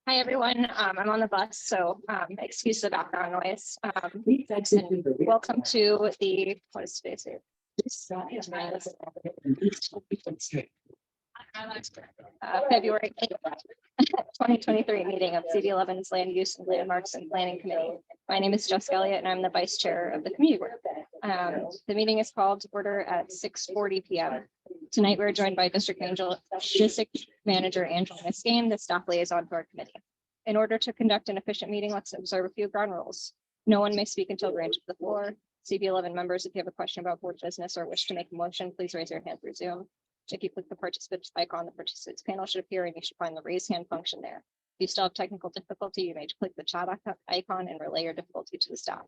Hi, everyone. I'm on the bus, so excuse the background noise. Welcome to the, what is today's date? February 8th, 2023 meeting of CB11's Land Use and Landmarks and Planning Committee. My name is Jessica Elliott, and I'm the vice chair of the committee group. The meeting is called to order at 6:40 p.m. Tonight, we're joined by District Manager Angela Miskane, the staff liaison to our committee. In order to conduct an efficient meeting, let's observe a few ground rules. No one may speak until granted the floor. CB11 members, if you have a question about board business or wish to make a motion, please raise your hand through Zoom. If you click the participants icon, the participants panel should appear and you should find the raise hand function there. If you still have technical difficulty, you may click the chat icon and relay your difficulty to the staff.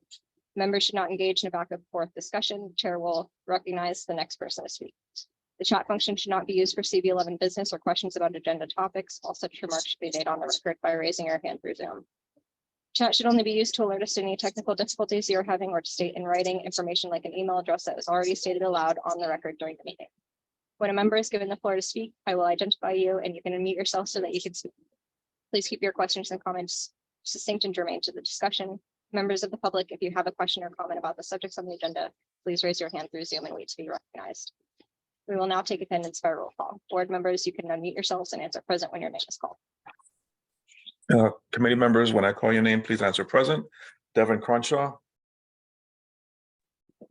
Members should not engage in a back and forth discussion. The chair will recognize the next person to speak. The chat function should not be used for CB11 business or questions about agenda topics. All such remarks should be made on the record by raising your hand through Zoom. Chat should only be used to alert us to any technical difficulties you're having or to state in writing information like an email address that was already stated aloud on the record during the meeting. When a member is given the floor to speak, I will identify you and you can unmute yourself so that you can speak. Please keep your questions and comments succinct and germane to the discussion. Members of the public, if you have a question or comment about the subjects on the agenda, please raise your hand through Zoom and wait to be recognized. We will now take attendance by roll call. Board members, you can unmute yourselves and answer present when your name is called. Committee members, when I call your name, please answer present. Devin Crenshaw.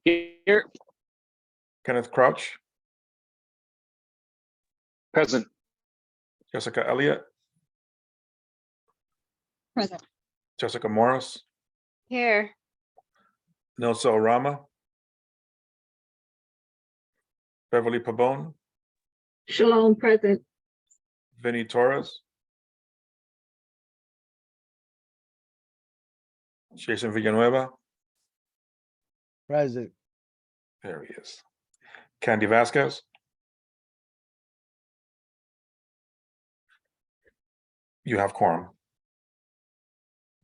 Here. Kenneth Crouch. Present. Jessica Elliott. Present. Jessica Morris. Here. Nilsa Rama. Beverly Pabon. Shalom, present. Vinnie Torres. Jason Villanueva. Present. There he is. Candy Vasquez. You have quorum.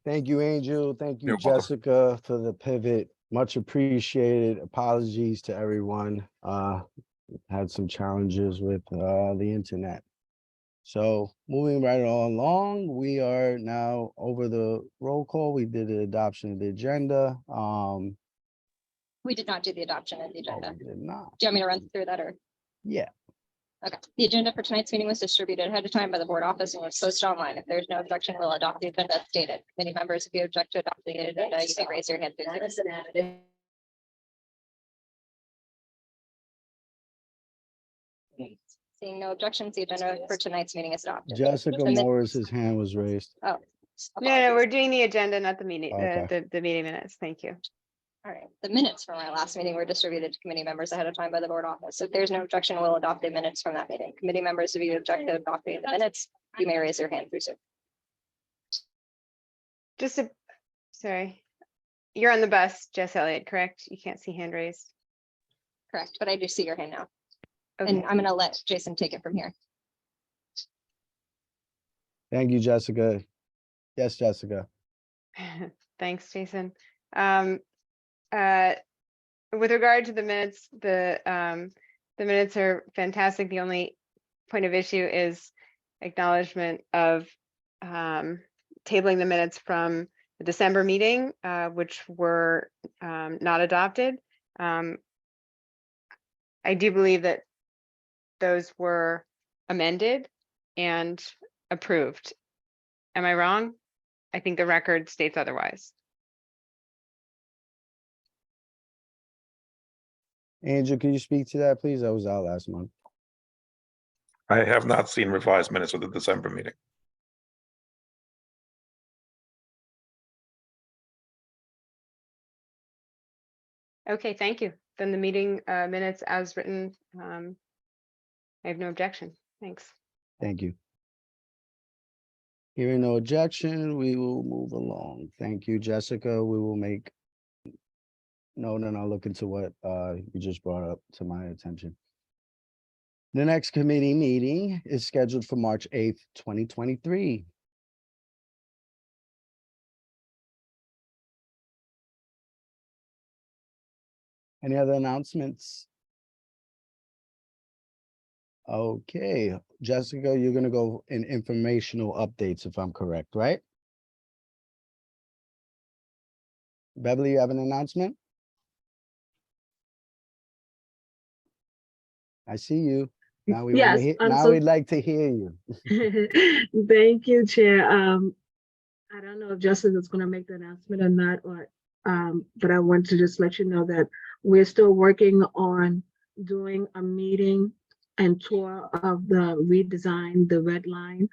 Thank you, Angel. Thank you, You're welcome. Jessica, for the pivot. Much appreciated. Apologies to everyone. Had some challenges with the internet. So moving right along, we are now over the roll call. We did the adoption of the agenda. We did not do the adoption of the agenda. We did not. Do you want me to run through that or? Yeah. Okay. The agenda for tonight's meeting was distributed ahead of time by the board office and was posted online. If there's no objection, we'll adopt the agenda as stated. Committee members, if you object to adopt the agenda, you may raise your hand. Seeing no objections, the agenda for tonight's meeting is adopted. Jessica The min- Morris's hand was raised. No, Apologies. we're doing the agenda, not the meeting, Okay. the meeting minutes. Thank you. All right, the minutes from our last meeting were distributed to committee members ahead of time by the board office. If there's no objection, we'll adopt the minutes from that meeting. Committee members, if you object to adopting the minutes, you may raise your hand through Zoom. Just a, sorry. You're on the bus, Jess Elliott, correct? You can't see hand raised. Correct, but I do see your hand now. And Okay. I'm gonna let Jason take it from here. Thank you, Jessica. Yes, Jessica. Thanks, Jason. With regard to the minutes, the minutes are fantastic. The only point of issue is acknowledgement of tabling the minutes from the December meeting, which were not adopted. I do believe that those were amended and approved. Am I wrong? I think the record states otherwise. Angel, can you speak to that, please? I was out last month. I have not seen revised minutes of the December meeting. Okay, thank you. Then the meeting minutes as written, I have no objection. Thanks. Thank you. Hearing no objection, we will move along. Thank you, Jessica. We will make note and I'll look into what you just brought up to my attention. The next committee meeting is scheduled for March 8th, 2023. Any other announcements? Okay, Jessica, you're gonna go in informational updates if I'm correct, right? Beverly, you have an announcement? I see you. Now we want to Yes, hear, I'm now so we'd like to hear you. thank you, Chair. I don't know if Justin is gonna make the announcement or not, or but I want to just let you know that we're still working on doing a meeting and tour of the redesign, the red line.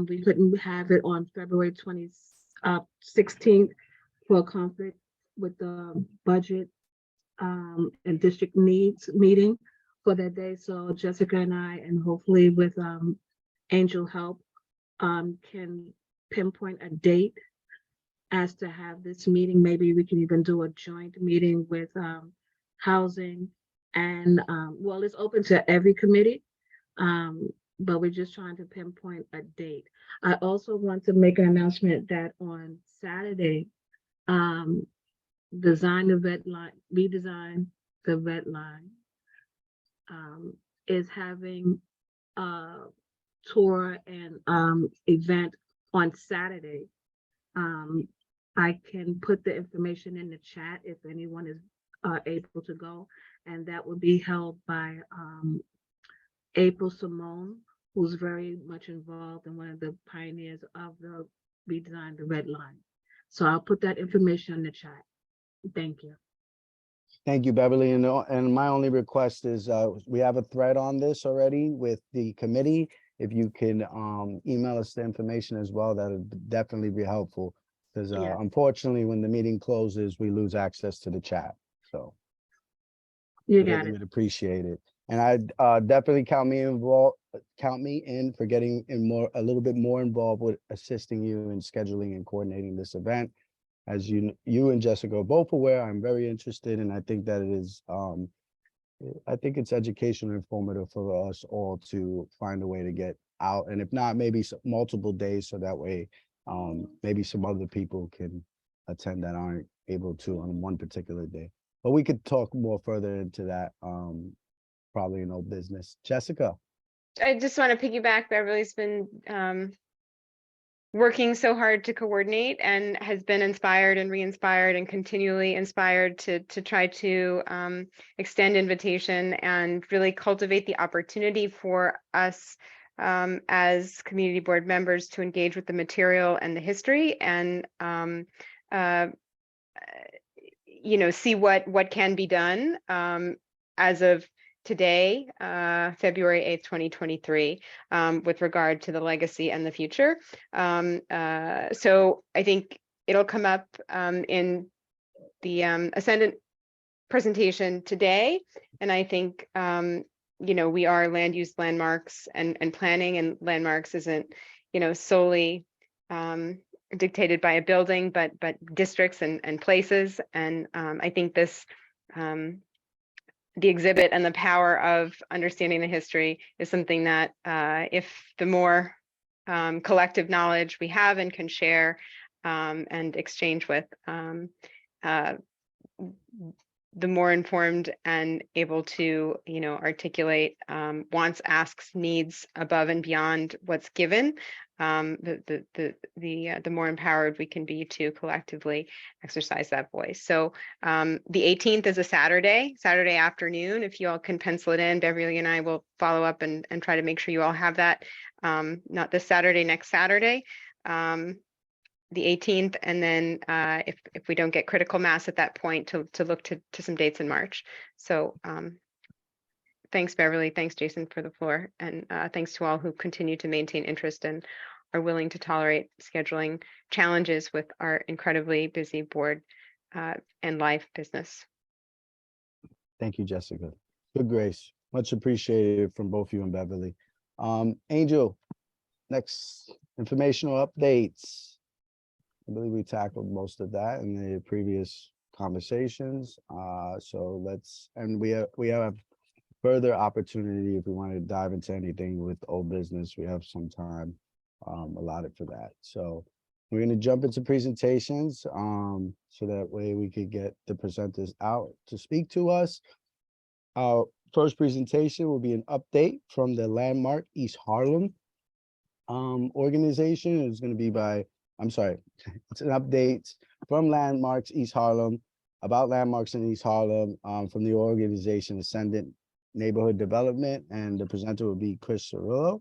We couldn't have it on February 16th for a conflict with the budget and district needs meeting for that day. So Jessica and I, and hopefully with Angel help, can pinpoint a date as to have this meeting. Maybe we can even do a joint meeting with housing and well, it's open to every committee. But we're just trying to pinpoint a date. I also want to make an announcement that on Saturday, um, design the red line, redesign the red line, is having a tour and event on Saturday. I can put the information in the chat if anyone is able to go, and that will be held by April Simone, who's very much involved and one of the pioneers of the redesign the red line. So I'll put that information in the chat. Thank you. Thank you, Beverly. And my only request is, we have a thread on this already with the committee. If you can email us the information as well, that would definitely be helpful. Because Yeah. unfortunately, when the meeting closes, we lose access to the chat. So You got really it. would appreciate it. And I definitely count me in for getting a little bit more involved with assisting you in scheduling and coordinating this event. As you and Jessica are both aware, I'm very interested, and I think that it is, I think it's educational and informative for us all to find a way to get out, and if not, maybe multiple days, so that way, maybe some other people can attend that aren't able to on one particular day. But we could talk more further into that, probably in old business. Jessica? I just want to piggyback. Beverly's been working so hard to coordinate and has been inspired and re-inspired and continually inspired to try to extend invitation and really cultivate the opportunity for us as community board members to engage with the material and the history and see what can be done as of today, February 8th, 2023, with regard to the legacy and the future. So I think it'll come up in the Ascendant presentation today. And I think, we are land use landmarks and planning, and landmarks isn't, solely dictated by a building, but districts and places. And I think this, the exhibit and the power of understanding the history is something that if the more collective knowledge we have and can share and exchange with, the more informed and able to, articulate wants, asks, needs above and beyond what's given, the more empowered we can be to collectively exercise that voice. So the 18th is a Saturday afternoon. If you all can pencil it in, Beverly and I will follow up and try to make sure you all have that. Not this Saturday, next Saturday. The 18th, and then if we don't get critical mass at that point, to look to some dates in March. So thanks, Beverly. Thanks, Jason, for the floor. And thanks to all who continue to maintain interest and are willing to tolerate scheduling challenges with our incredibly busy board and life business. Thank you, Jessica. Good grace. Much appreciated from both you and Beverly. Angel, next informational updates. I believe we tackled most of that in the previous conversations. So we have further opportunity if we want to dive into anything with old business. We have some time allotted for that. So we're going to jump into presentations so that way we could get the presenters out to speak to us. first presentation will be an update from the Landmark East Harlem organization. It's going to be by, I'm sorry, it's an update from Landmarks East Harlem about landmarks in East Harlem from the organization Ascendant Neighborhood Development, and the presenter will be Chris Cirillo.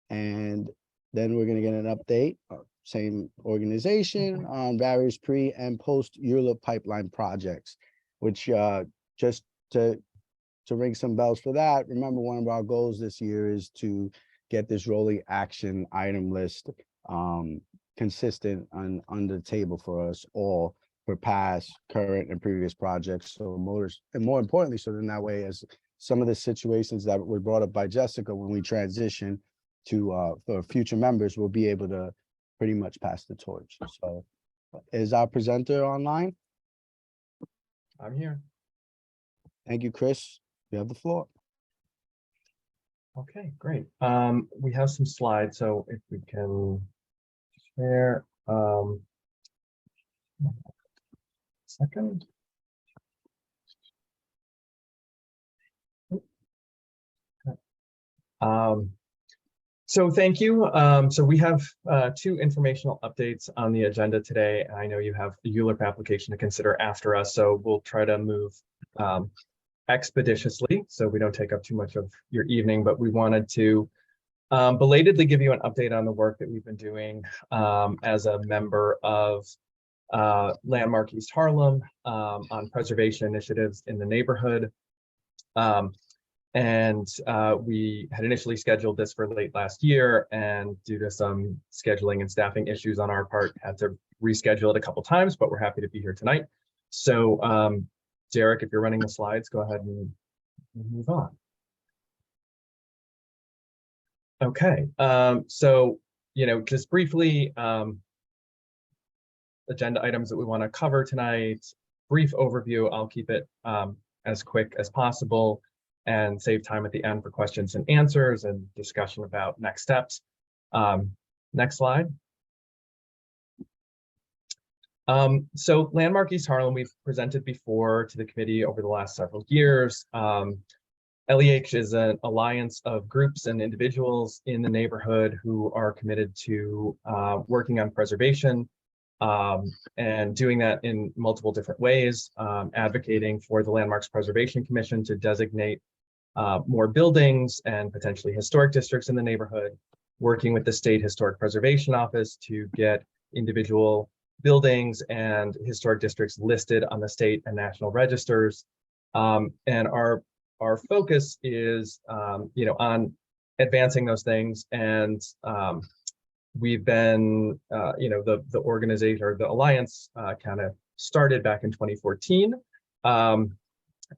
And then we're going to get an update, same organization, on various pre and post ULIP pipeline projects, which just to ring some bells for that, remember one of our goals this year is to get this rolling action item list consistent on the table for us all for past, current, and previous projects. So more importantly, so then that way, as some of the situations that were brought up by Jessica when we transition to for future members, we'll be able to pretty much pass the torch. So is our presenter online? I'm here. Thank you, Chris. You have the floor. Okay, great. We have some slides, so if we can share second. So thank you. So we have two informational updates on the agenda today. I know you have the ULIP application to consider after us, so we'll try to move expeditiously so we don't take up too much of your evening, but we wanted to belatedly give you an update on the work that we've been doing as a member of Landmark East Harlem on preservation initiatives in the neighborhood. And we had initially scheduled this for late last year, and due to some scheduling and staffing issues on our part, had to reschedule it a couple times, but we're happy to be here tonight. So Derek, if you're running the slides, go ahead and move on. Okay, so, just briefly, agenda items that we want to cover tonight, brief overview. I'll keep it as quick as possible and save time at the end for questions and answers and discussion about next steps. Next slide. So Landmark East Harlem, we've presented before to the committee over the last several years. LEH is an alliance of groups and individuals in the neighborhood who are committed to working on preservation and doing that in multiple different ways, advocating for the Landmarks Preservation Commission to designate more buildings and potentially historic districts in the neighborhood, working with the State Historic Preservation Office to get individual buildings and historic districts listed on the state and national registers. And our focus is, on advancing those things. And we've been, the organization or the alliance kind of started back in 2014.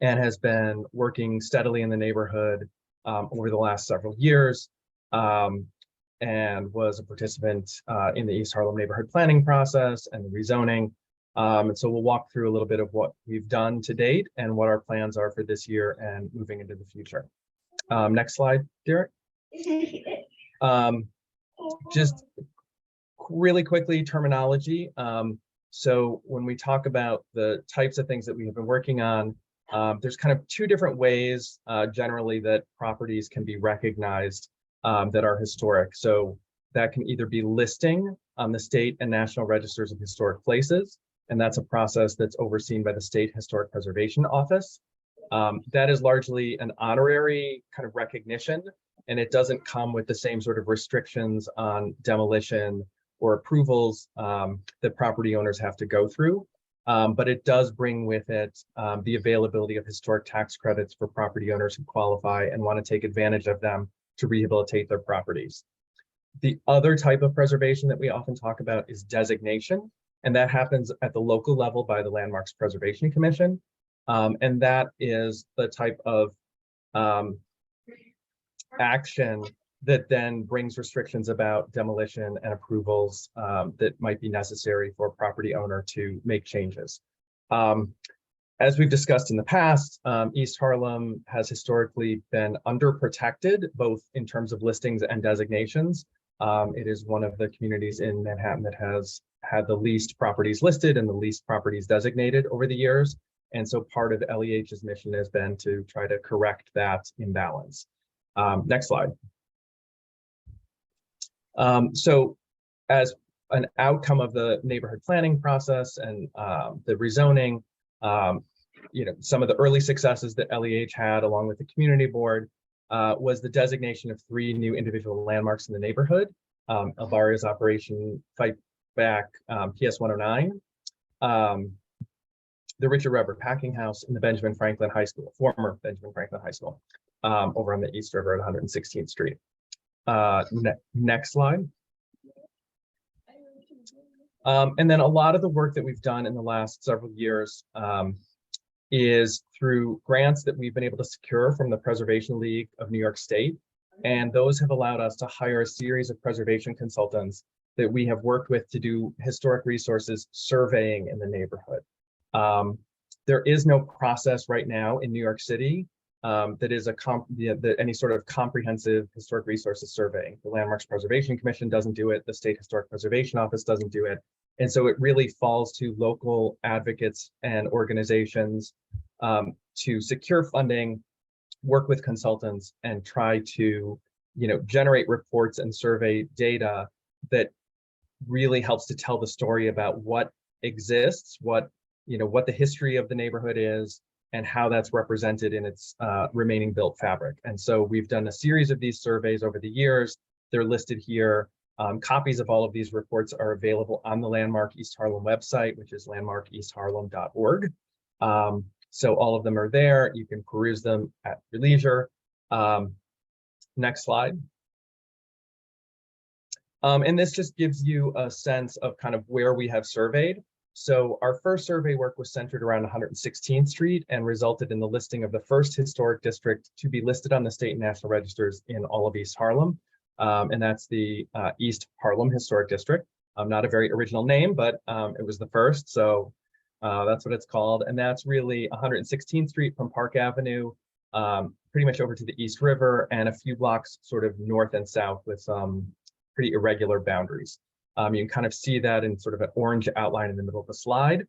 And has been working steadily in the neighborhood over the last several years, and was a participant in the East Harlem neighborhood planning process and the rezoning. And so we'll walk through a little bit of what we've done to date and what our plans are for this year and moving into the future. Next slide, Derek. Just really quickly, terminology. So when we talk about the types of things that we have been working on, there's kind of two different ways generally that properties can be recognized that are historic. So that can either be listing on the state and national registers of historic places, and that's a process that's overseen by the State Historic Preservation Office. That is largely an honorary kind of recognition, and it doesn't come with the same sort of restrictions on demolition or approvals that property owners have to go through. But it does bring with it the availability of historic tax credits for property owners who qualify and want to take advantage of them to rehabilitate their properties. The other type of preservation that we often talk about is designation, and that happens at the local level by the Landmarks Preservation Commission. And that is the type of action that then brings restrictions about demolition and approvals that might be necessary for a property owner to make changes. As we've discussed in the past, East Harlem has historically been underprotected, both in terms of listings and designations. It is one of the communities in Manhattan that has had the least properties listed and the least properties designated over the years. And so part of LEH's mission has been to try to correct that imbalance. Next slide. So as an outcome of the neighborhood planning process and the rezoning, some of the early successes that LEH had along with the community board was the designation of 3 new individual landmarks in the neighborhood. Albario's Operation Fight Back PS 109, the Richard Weber Packing House, and the Benjamin Franklin High School, former Benjamin Franklin High School, over on the East River at 116th Street. Next slide. And then a lot of the work that we've done in the last several years is through grants that we've been able to secure from the Preservation League of New York State. And those have allowed us to hire a series of preservation consultants that we have worked with to do historic resources surveying in the neighborhood. There is no process right now in New York City that is any sort of comprehensive historic resources surveying. The Landmarks Preservation Commission doesn't do it. The State Historic Preservation Office doesn't do it. And so it really falls to local advocates and organizations to secure funding, work with consultants, and try to, generate reports and survey data that really helps to tell the story about what exists, what the history of the neighborhood is, and how that's represented in its remaining built fabric. And so we've done a series of these surveys over the years. They're listed here. Copies of all of these reports are available on the Landmark East Harlem website, which is landmarkeastharlem.org. So all of them are there. You can peruse them at your leisure. Next slide. And this just gives you a sense of kind of where we have surveyed. So our first survey work was centered around 116th Street and resulted in the listing of the first historic district to be listed on the state and national registers in all of East Harlem. And that's the East Harlem Historic District. Not a very original name, but it was the first. So that's what it's called. And that's really 116th Street from Park Avenue, pretty much over to the East River, and a few blocks sort of north and south with some pretty irregular boundaries. You can kind of see that in sort of an orange outline in the middle of the slide.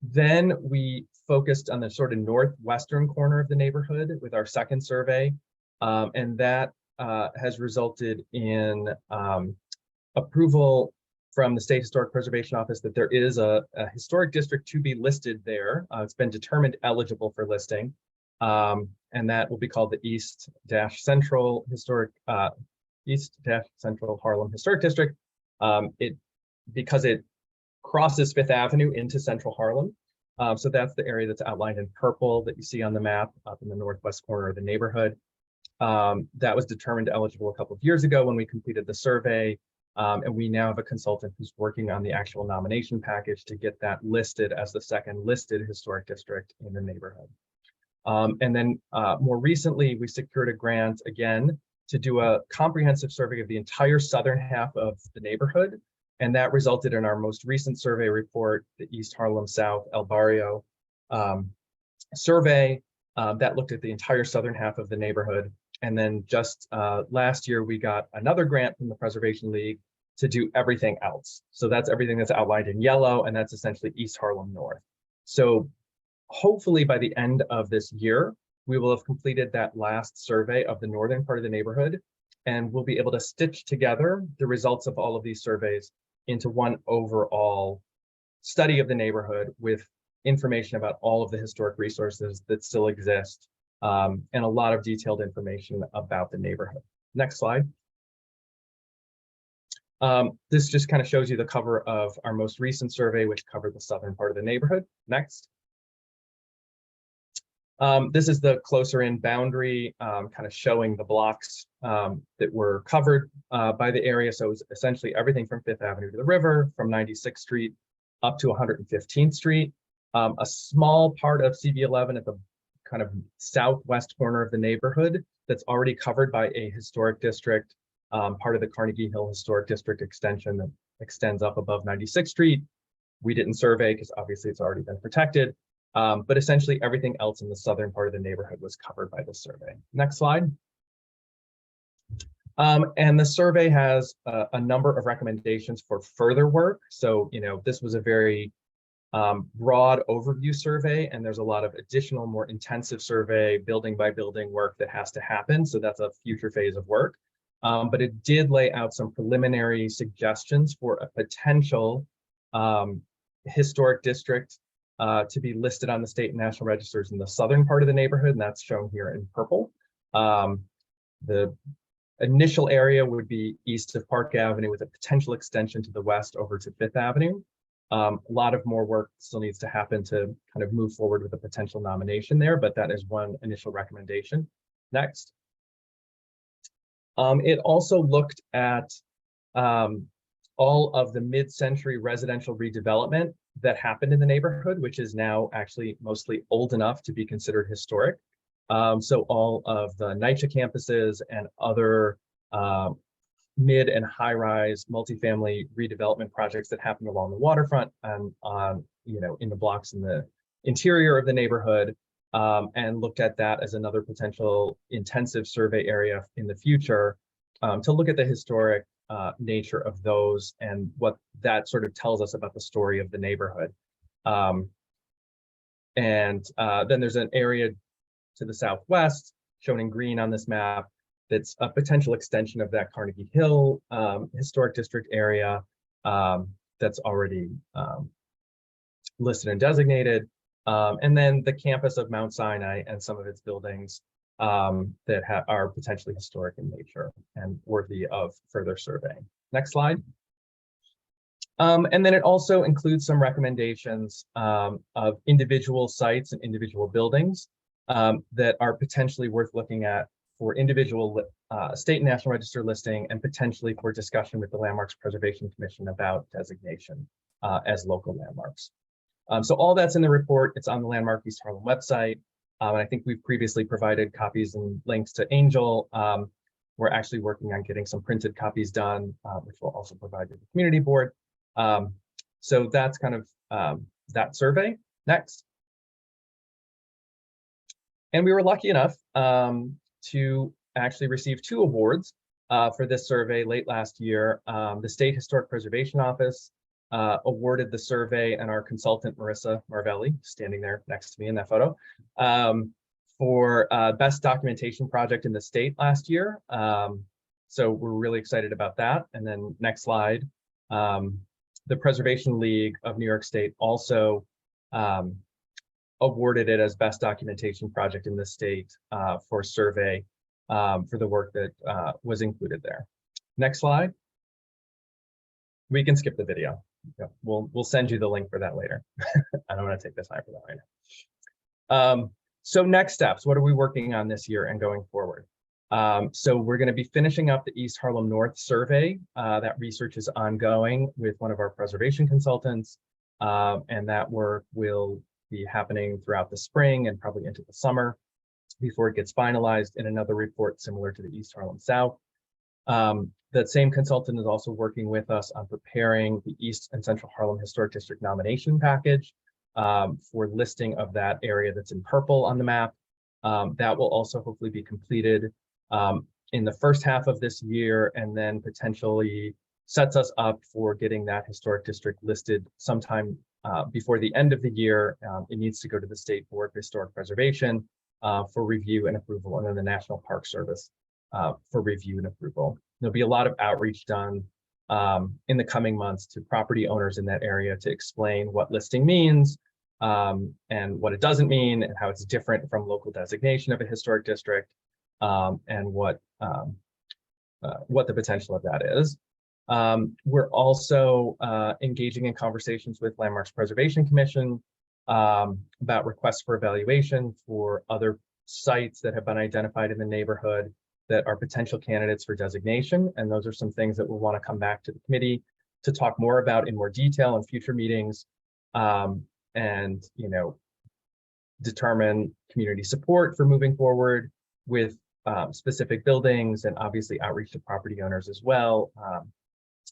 Then we focused on the sort of northwestern corner of the neighborhood with our second survey. And that has resulted in approval from the State Historic Preservation Office that there is a historic district to be listed there. It's been determined eligible for listing. And that will be called the East-Central Harlem Historic District. Because it crosses Fifth Avenue into Central Harlem. So that's the area that's outlined in purple that you see on the map up in the northwest corner of the neighborhood. That was determined eligible a couple of years ago when we completed the survey. And we now have a consultant who's working on the actual nomination package to get that listed as the second listed historic district in the neighborhood. And then more recently, we secured a grant again to do a comprehensive survey of the entire southern half of the neighborhood. And that resulted in our most recent survey report, the East Harlem South El Barrio survey that looked at the entire southern half of the neighborhood. And then just last year, we got another grant from the Preservation League to do everything else. So that's everything that's outlined in yellow, and that's essentially East Harlem North. So hopefully by the end of this year, we will have completed that last survey of the northern part of the neighborhood, and we'll be able to stitch together the results of all of these surveys into one overall study of the neighborhood with information about all of the historic resources that still exist, and a lot of detailed information about the neighborhood. Next slide. This just kind of shows you the cover of our most recent survey, which covered the southern part of the neighborhood. Next. This is the closer in boundary, kind of showing the blocks that were covered by the area. So it was essentially everything from Fifth Avenue to the river, from 96th Street up to 115th Street. A small part of CB11 at the kind of southwest corner of the neighborhood that's already covered by a historic district, part of the Carnegie Hill Historic District extension that extends up above 96th Street. We didn't survey because obviously it's already been protected. But essentially everything else in the southern part of the neighborhood was covered by this survey. Next slide. And the survey has a number of recommendations for further work. So, this was a very broad overview survey, and there's a lot of additional, more intensive survey, building by building work that has to happen. So that's a future phase of work. But it did lay out some preliminary suggestions for a potential historic district to be listed on the state and national registers in the southern part of the neighborhood, and that's shown here in purple. The initial area would be east of Park Avenue with a potential extension to the west over to Fifth Avenue. A lot of more work still needs to happen to kind of move forward with a potential nomination there, but that is one initial recommendation. Next. It also looked at all of the mid-century residential redevelopment that happened in the neighborhood, which is now actually mostly old enough to be considered historic. So all of the NYCHA campuses and other mid and high-rise multifamily redevelopment projects that happened along the waterfront and on, in the blocks in the interior of the neighborhood, and looked at that as another potential intensive survey area in the future to look at the historic nature of those and what that sort of tells us about the story of the neighborhood. Then there's an area to the southwest, shown in green on this map, that's a potential extension of that Carnegie Hill historic district area that's already listed and designated. And then the campus of Mount Sinai and some of its buildings that are potentially historic in nature and worthy of further surveying. Next slide. And then it also includes some recommendations of individual sites and individual buildings that are potentially worth looking at for individual state and national register listing, and potentially for discussion with the Landmarks Preservation Commission about designation as local landmarks. So all that's in the report. It's on the Landmark East Harlem website. And I think we've previously provided copies and links to Angel. We're actually working on getting some printed copies done, which we'll also provide to the community board. So that's kind of that survey. Next. And we were lucky enough to actually receive 2 awards for this survey late last year. The State Historic Preservation Office awarded the survey, and our consultant, Marissa Marvelli, standing there next to me in that photo, for best documentation project in the state last year. So we're really excited about that. And then next slide, the Preservation League of New York State also awarded it as best documentation project in the state for survey for the work that was included there. Next slide. We can skip the video. Yeah, we'll send you the link for that later. I don't want to take the time for that right now. So next steps, what are we working on this year and going forward? So we're going to be finishing up the East Harlem North survey. That research is ongoing with one of our preservation consultants, and that work will be happening throughout the spring and probably into the summer before it gets finalized in another report similar to the East Harlem South. That same consultant is also working with us on preparing the East and Central Harlem Historic District nomination package for listing of that area that's in purple on the map. That will also hopefully be completed in the first half of this year, and then potentially sets us up for getting that historic district listed sometime before the end of the year. It needs to go to the State Board for Historic Preservation for review and approval, and then the National Park Service for review and approval. There'll be a lot of outreach done in the coming months to property owners in that area to explain what listing means and what it doesn't mean, and how it's different from local designation of a historic district, and what the potential of that is. We're also engaging in conversations with Landmarks Preservation Commission about requests for evaluation for other sites that have been identified in the neighborhood that are potential candidates for designation. And those are some things that we'll want to come back to the committee to talk more about in more detail in future meetings, and determine community support for moving forward with specific buildings, and obviously outreach to property owners as well.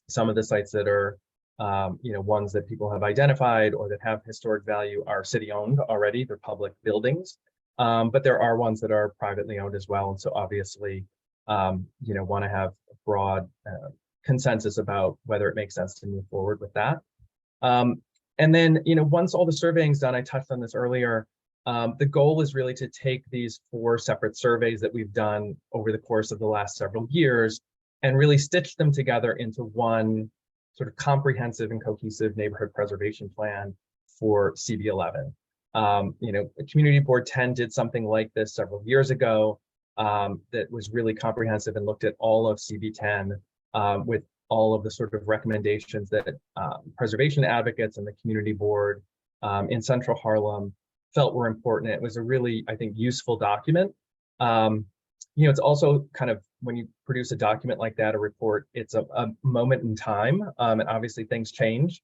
Some of the sites that are ones that people have identified or that have historic value are city owned already. They're public buildings. But there are ones that are privately owned as well. And so obviously, want to have a broad consensus about whether it makes sense to move forward with that. And then, once all the surveying's done, I touched on this earlier, the goal is really to take these 4 separate surveys that we've done over the course of the last several years and really stitch them together into one sort of comprehensive and cohesive neighborhood preservation plan for CB11. Community Board 10 did something like this several years ago that was really comprehensive and looked at all of CB10 with all of the sort of recommendations that preservation advocates and the community board in Central Harlem felt were important. It was a really, I think, useful document. It's also kind of, when you produce a document like that, a report, it's a moment in time, and obviously things change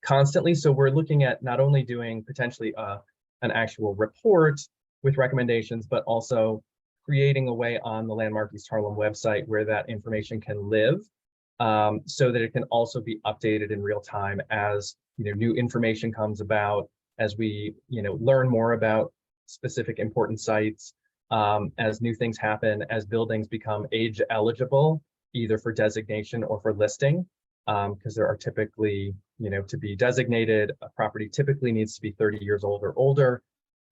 constantly. So we're looking at not only doing potentially an actual report with recommendations, but also creating a way on the Landmark East Harlem website where that information can live, so that it can also be updated in real time as new information comes about, as we learn more about specific important sites, as new things happen, as buildings become age eligible, either for designation or for listing, because there are typically, to be designated, a property typically needs to be 30 years old or older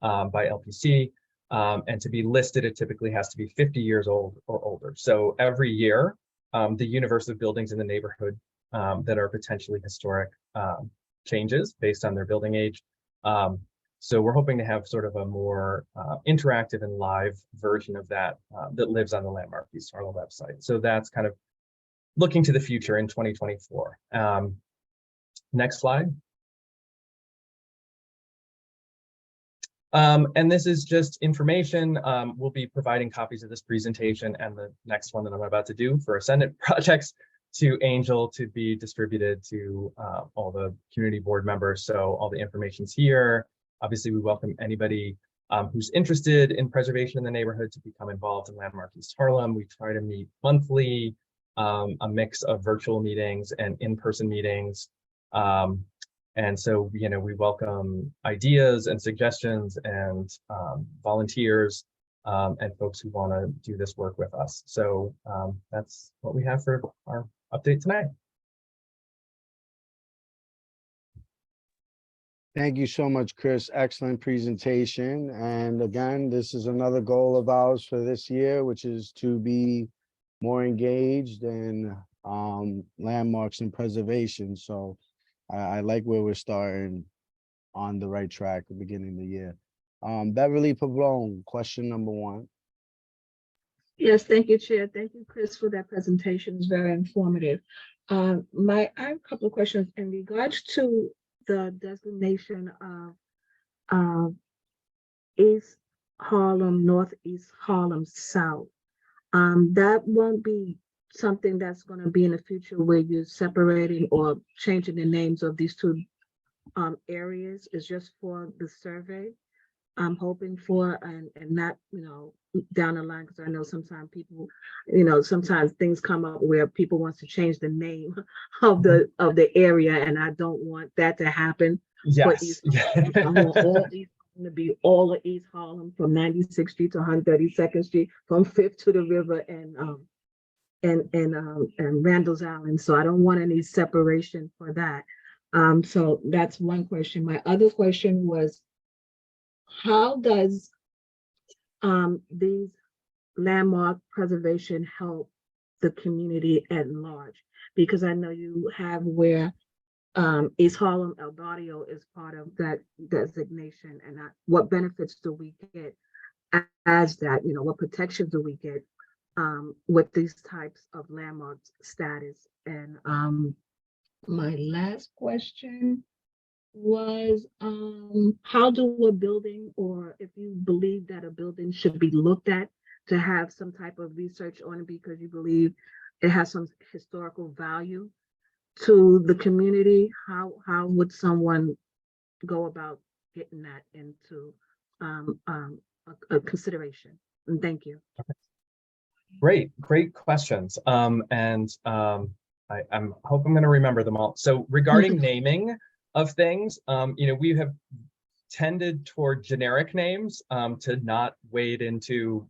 by LPC. And to be listed, it typically has to be 50 years old or older. So every year, the universe of buildings in the neighborhood that are potentially historic changes based on their building age. So we're hoping to have sort of a more interactive and live version of that that lives on the Landmark East Harlem website. So that's kind of looking to the future in 2024. Next slide. And this is just information. We'll be providing copies of this presentation and the next one that I'm about to do for Ascendant projects to Angel to be distributed to all the community board members. So all the information's here. Obviously, we welcome anybody who's interested in preservation in the neighborhood to become involved in Landmark East Harlem. We try to meet monthly, a mix of virtual meetings and in-person meetings. And so, we welcome ideas and suggestions and volunteers and folks who want to do this work with us. So that's what we have for our update tonight. Thank you so much, Chris. Excellent presentation. And again, this is another goal of ours for this year, which is to be more engaged in landmarks and preservation. So I like where we're starting on the right track at the beginning of the year. Beverly Pavone, question number 1. Yes, thank you, Chair. Thank you, Chris, for that presentation. It's very informative. I have a couple of questions in regards to the designation of East Harlem, Northeast Harlem South. That won't be something that's going to be in the future where you're separating or changing the names of these two areas. It's just for the survey. I'm hoping for, and not, down the line, because I know sometimes people, sometimes things come up where people want to change the name of the area, and I don't want that to happen. Yes. I want all East Harlem to be all of East Harlem, from 96th Street to 132nd Street, from 5th to the river, and Randall's Island. So I don't want any separation for that. So that's one question. My other question was, how does these landmark preservation help the community at large? Because I know you have where East Harlem El Barrio is part of that designation, and what benefits do we get as that? What protections do we get with these types of landmark status? And my last question was, how do a building, or if you believe that a building should be looked at to have some type of research on it because you believe it has some historical value to the community, how would someone go about getting that into a consideration? And thank you. Great questions. I hope I'm going to remember them all. So regarding naming of things, we have tended toward generic names to not wade into,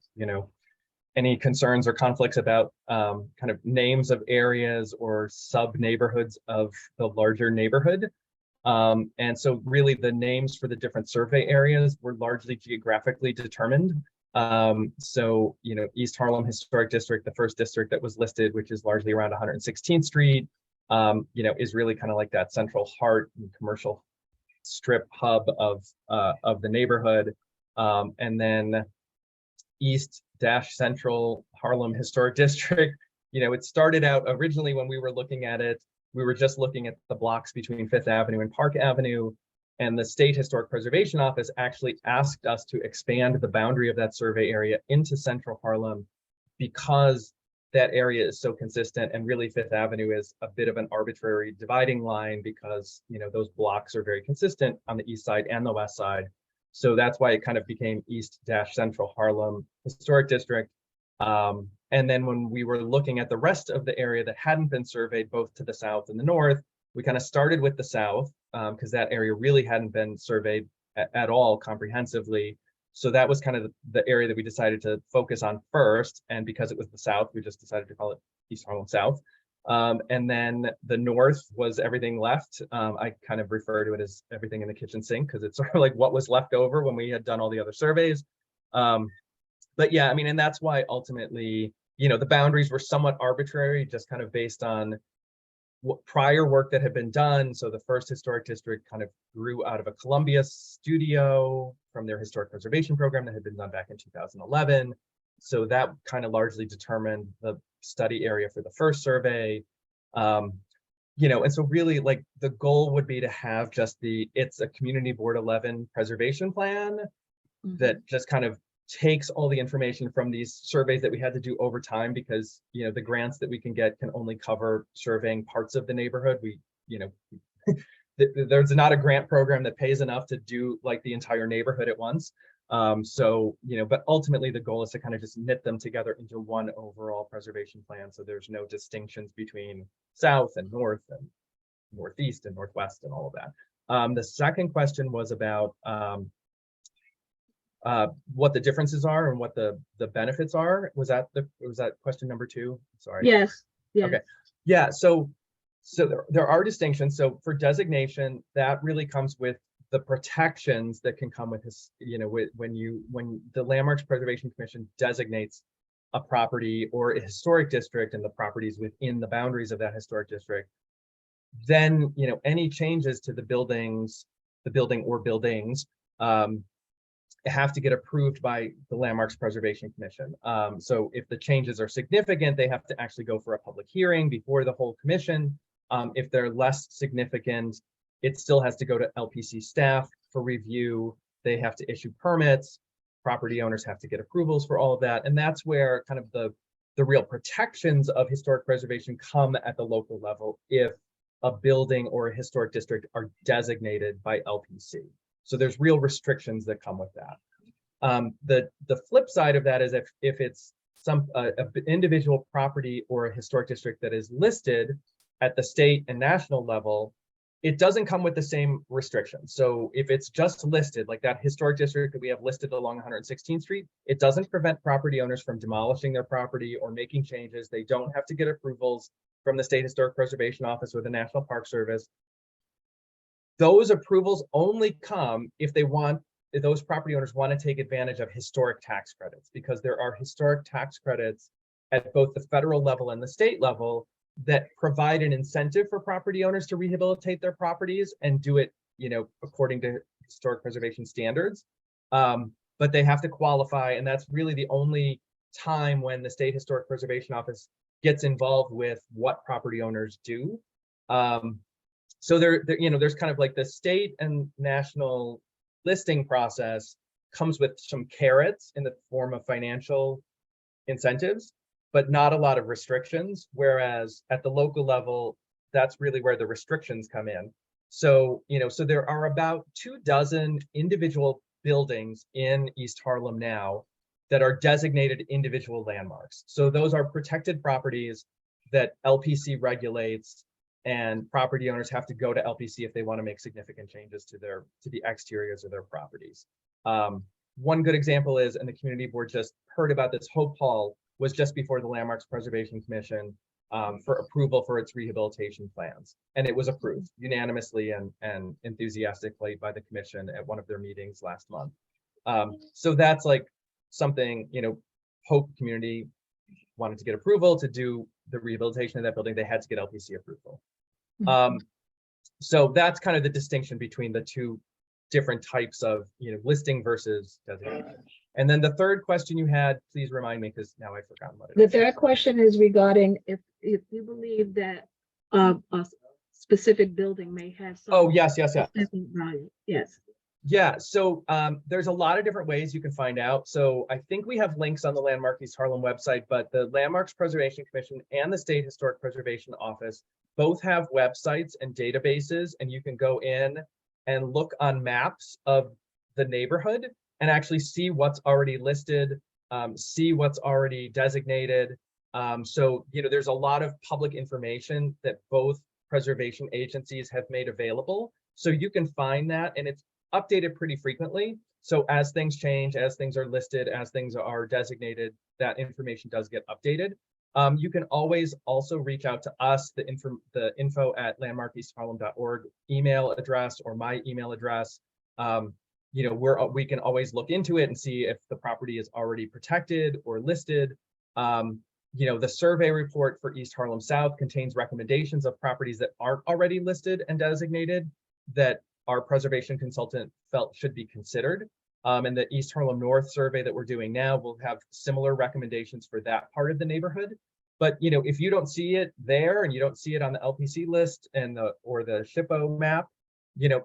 any concerns or conflicts about kind of names of areas or sub neighborhoods of the larger neighborhood. And so really the names for the different survey areas were largely geographically determined. So, East Harlem Historic District, the first district that was listed, which is largely around 116th Street, is really kind of like that central heart and commercial strip hub of the neighborhood. And then East-Central Harlem Historic District, it started out originally when we were looking at it, we were just looking at the blocks between Fifth Avenue and Park Avenue, and the State Historic Preservation Office actually asked us to expand the boundary of that survey area into Central Harlem because that area is so consistent, and really Fifth Avenue is a bit of an arbitrary dividing line because those blocks are very consistent on the east side and the west side. So that's why it kind of became East-Central Harlem Historic District. And then when we were looking at the rest of the area that hadn't been surveyed, both to the south and the north, we kind of started with the south because that area really hadn't been surveyed at all comprehensively. So that was kind of the area that we decided to focus on first. And because it was the south, we just decided to call it East Harlem South. And then the north was everything left. I kind of refer to it as everything in the kitchen sink because it's sort of like what was left over when we had done all the other surveys. But yeah, I mean, and that's why ultimately, the boundaries were somewhat arbitrary, just kind of based on what prior work that had been done. So the first historic district kind of grew out of a Columbia studio from their historic preservation program that had been done back in 2011. So that kind of largely determined the study area for the first survey. And so really like the goal would be to have just it's a Community Board 11 preservation plan that just kind of takes all the information from these surveys that we had to do over time because the grants that we can get can only cover surveying parts of the neighborhood. There's not a grant program that pays enough to do like the entire neighborhood at once. But ultimately the goal is to kind of just knit them together into one overall preservation plan. So there's no distinctions between south and north and northeast and northwest and all of that. The second question was about what the differences are and what the benefits are. Was that question number 2? Sorry. Yes. Okay. Yeah. So there are distinctions. So for designation, that really comes with the protections that can come with this, when the Landmarks Preservation Commission designates a property or a historic district and the properties within the boundaries of that historic district, then any changes to the building or buildings have to get approved by the Landmarks Preservation Commission. So if the changes are significant, they have to actually go for a public hearing before the whole commission. If they're less significant, it still has to go to LPC staff for review. They have to issue permits. Property owners have to get approvals for all of that. And that's where kind of the real protections of historic preservation come at the local level if a building or a historic district are designated by LPC. So there's real restrictions that come with that. The flip side of that is if it's some individual property or a historic district that is listed at the state and national level, it doesn't come with the same restrictions. So if it's just listed, like that historic district that we have listed along 116th Street, it doesn't prevent property owners from demolishing their property or making changes. They don't have to get approvals from the State Historic Preservation Office or the National Park Service. Those approvals only come if those property owners want to take advantage of historic tax credits, because there are historic tax credits at both the federal level and the state level that provide an incentive for property owners to rehabilitate their properties and do it, according to historic preservation standards. But they have to qualify, and that's really the only time when the State Historic Preservation Office gets involved with what property owners do. So there's kind of like the state and national listing process comes with some carrots in the form of financial incentives, but not a lot of restrictions. Whereas at the local level, that's really where the restrictions come in. So, so there are about 24 individual buildings in East Harlem now that are designated individual landmarks. So those are protected properties that LPC regulates, and property owners have to go to LPC if they want to make significant changes to the exteriors of their properties. One good example is, and the community board just heard about this, Hope Hall was just before the Landmarks Preservation Commission. for approval for its rehabilitation plans. And it was approved unanimously and enthusiastically by the commission at one of their meetings last month. So that's like something, Hope community wanted to get approval to do the rehabilitation of that building. They had to get LPC approval. So that's kind of the distinction between the two different types of, listing versus designation. And then the third question you had, please remind me, because now I've forgotten what it The is. third question is regarding if you believe that a specific building may have some. Oh, yes. specific value. Yes. Yeah, so there's a lot of different ways you can find out. So I think we have links on the Landmark East Harlem website, but the Landmarks Preservation Commission and the State Historic Preservation Office both have websites and databases, and you can go in and look on maps of the neighborhood and actually see what's already listed, see what's already designated. So, there's a lot of public information that both preservation agencies have made available. So you can find that, and it's updated pretty frequently. So as things change, as things are listed, as things are designated, that information does get updated. You can always also reach out to us, the info at landmarkeastharlem.org email address or my email address. We can always look into it and see if the property is already protected or listed. The survey report for East Harlem South contains recommendations of properties that aren't already listed and designated that our preservation consultant felt should be considered. And the East Harlem North survey that we're doing now will have similar recommendations for that part of the neighborhood. But if you don't see it there and you don't see it on the LPC list and or the SHPO map,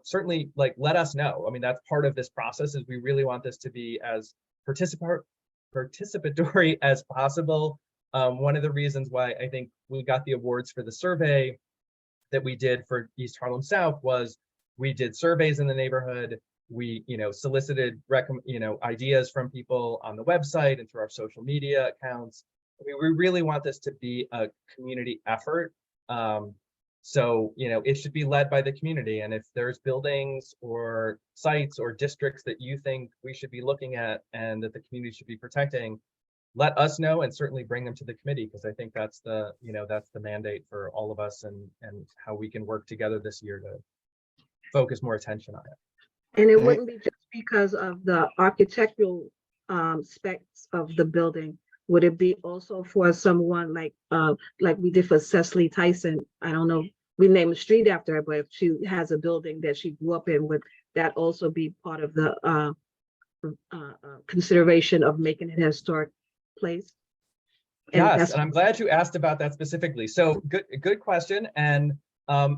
certainly let us know. I mean, that's part of this process, is we really want this to be as participatory as possible. One of the reasons why I think we got the awards for the survey that we did for East Harlem South was we did surveys in the neighborhood. We, solicited ideas from people on the website and through our social media accounts. We really want this to be a community effort. So, it should be led by the community. And if there's buildings or sites or districts that you think we should be looking at and that the community should be protecting, let us know and certainly bring them to the committee, because I think that's the mandate for all of us and how we can work together this year to focus more attention on it. And it Okay. wouldn't be just because of the architectural specs of the building. Would it be also for someone like we did for Cecily Tyson? I don't know, we name a street after her, but if she has a building that she grew up in, would that also be part of the consideration of making it a historic place? Yes, and I'm glad you asked about that specifically. So good question. And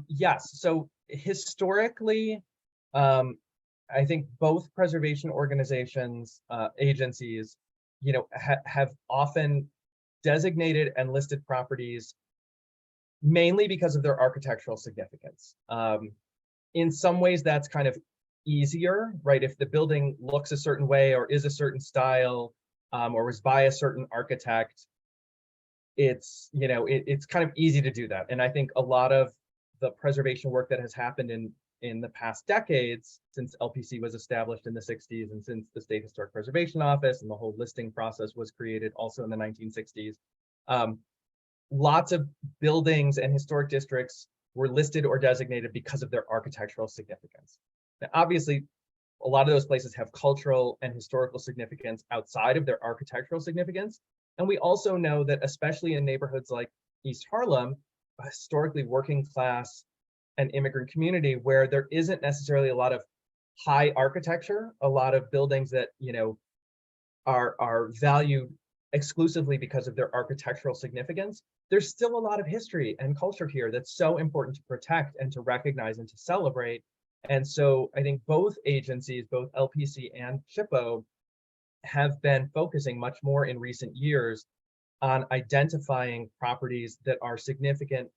yes, so historically, I think both preservation organizations, agencies, have often designated and listed properties mainly because of their architectural significance. In some ways, that's kind of easier, right? If the building looks a certain way or is a certain style, or was by a certain architect, it's kind of easy to do that. And I think a lot of the preservation work that has happened in the past decades, since LPC was established in the 60s and since the State Historic Preservation Office and the whole listing process was created also in the 1960s, lots of buildings and historic districts were listed or designated because of their architectural significance. Now, obviously, a lot of those places have cultural and historical significance outside of their architectural significance. And we also know that, especially in neighborhoods like East Harlem, a historically working class and immigrant community where there isn't necessarily a lot of high architecture, a lot of buildings that are valued exclusively because of their architectural significance, there's still a lot of history and culture here that's so important to protect and to recognize and to celebrate. And so I think both agencies, both LPC and SHPO, have been focusing much more in recent years on identifying properties that are significant,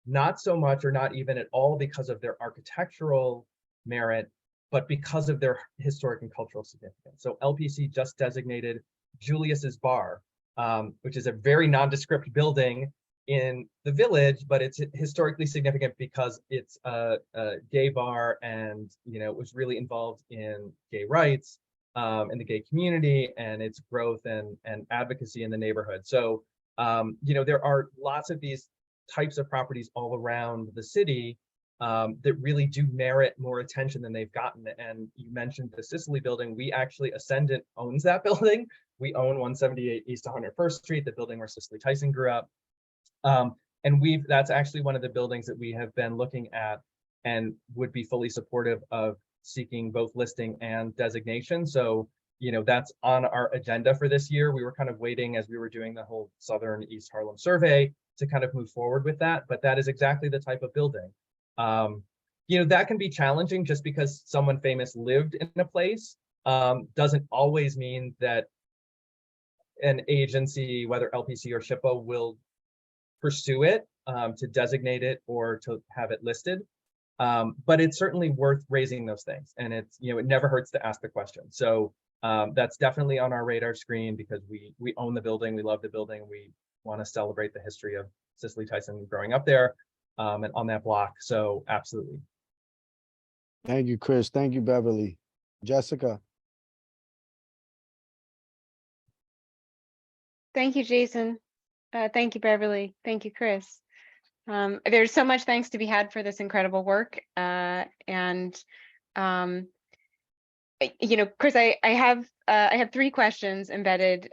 not so much or not even at all because of their architectural merit, but because of their historic and cultural significance. So LPC just designated Julius's Bar, which is a very nondescript building in the village, but it's historically significant because it's a gay bar and it was really involved in gay rights in the gay community and its growth and advocacy in the neighborhood. So There are lots of these types of properties all around the city that really do merit more attention than they've gotten. And you mentioned the Sicily building. We actually, Ascendant owns that building. We own 178 East 101st Street, the building where Cicely Tyson grew up. And that's actually one of the buildings that we have been looking at and would be fully supportive of seeking both listing and designation. So, that's on our agenda for this year. We were kind of waiting as we were doing the whole Southern East Harlem survey to kind of move forward with that, but that is exactly the type of building. That can be challenging just because someone famous lived in a place doesn't always mean that an agency, whether LPC or SHPO, will pursue it to designate it or to have it listed. But it's certainly worth raising those things. And it's, it never hurts to ask the question. So that's definitely on our radar screen because we own the building, we love the building, we want to celebrate the history of Cicely Tyson growing up there and on that block. So absolutely. Thank you, Chris. Thank you, Beverly. Jessica. Thank you, Jason. Thank you, Beverly. Thank you, Chris. There's so much thanks to be had for this incredible work. Chris, I have 3 questions embedded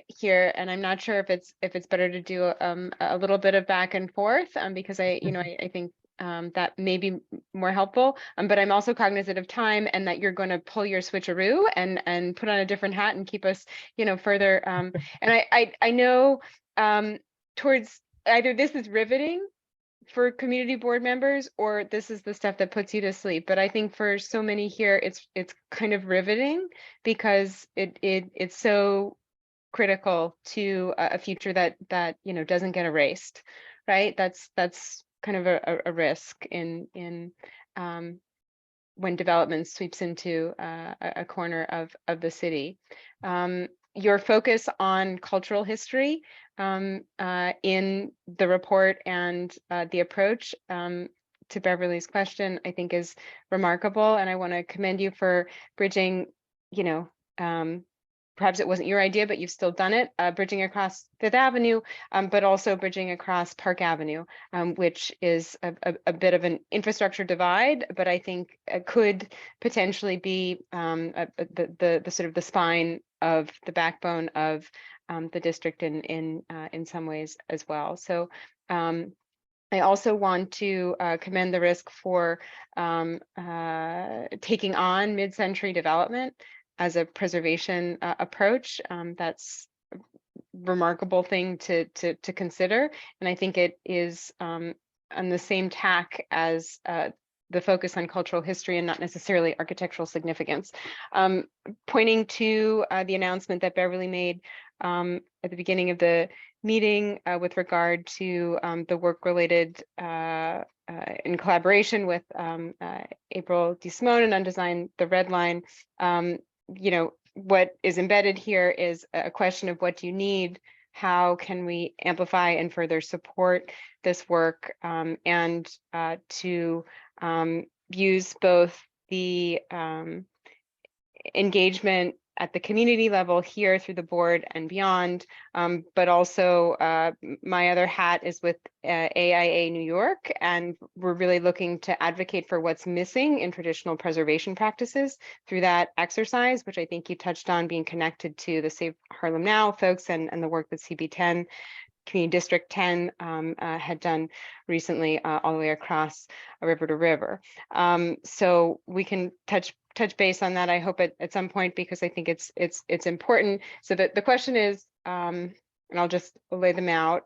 here, and I'm not sure if it's better to do a little bit of back and forth because I think that may be more helpful. But I'm also cognizant of time and that you're going to pull your switcheroo and put on a different hat and keep us, further. And I know towards either this is riveting for community board members or this is the stuff that puts you to sleep. But I think for so many here, it's kind of riveting because it's so critical to a future that doesn't get erased, right? That's kind of a risk in when development sweeps into a corner of the city. Your focus on cultural history in the report and the approach to Beverly's question, I think is remarkable. And I want to commend you for bridging, perhaps it wasn't your idea, but you've still done it, bridging across Fifth Avenue, but also bridging across Park Avenue, which is a bit of an infrastructure divide, but I think could potentially be the sort of the spine of the backbone of the district in some ways as well. So I also want to commend the risk for taking on mid-century development as a preservation approach. That's a remarkable thing to consider. And I think it is on the same tack as the focus on cultural history and not necessarily architectural significance. Pointing to the announcement that Beverly made at the beginning of the meeting with regard to the work related in collaboration with April DeSimone and Undesign the Red Line. What is embedded here is a question of what do you need, how can we amplify and further support this work, and to use both the engagement at the community level here through the board and beyond, but also my other hat is with AIA New York, and we're really looking to advocate for what's missing in traditional preservation practices through that exercise, which I think you touched on, being connected to the Save Harlem Now folks and the work that CB10 Community District 10 had done recently all the way across river to river. So we can touch base on that, I hope at some point, because I think it's important. So that the question is, and I'll just lay them out.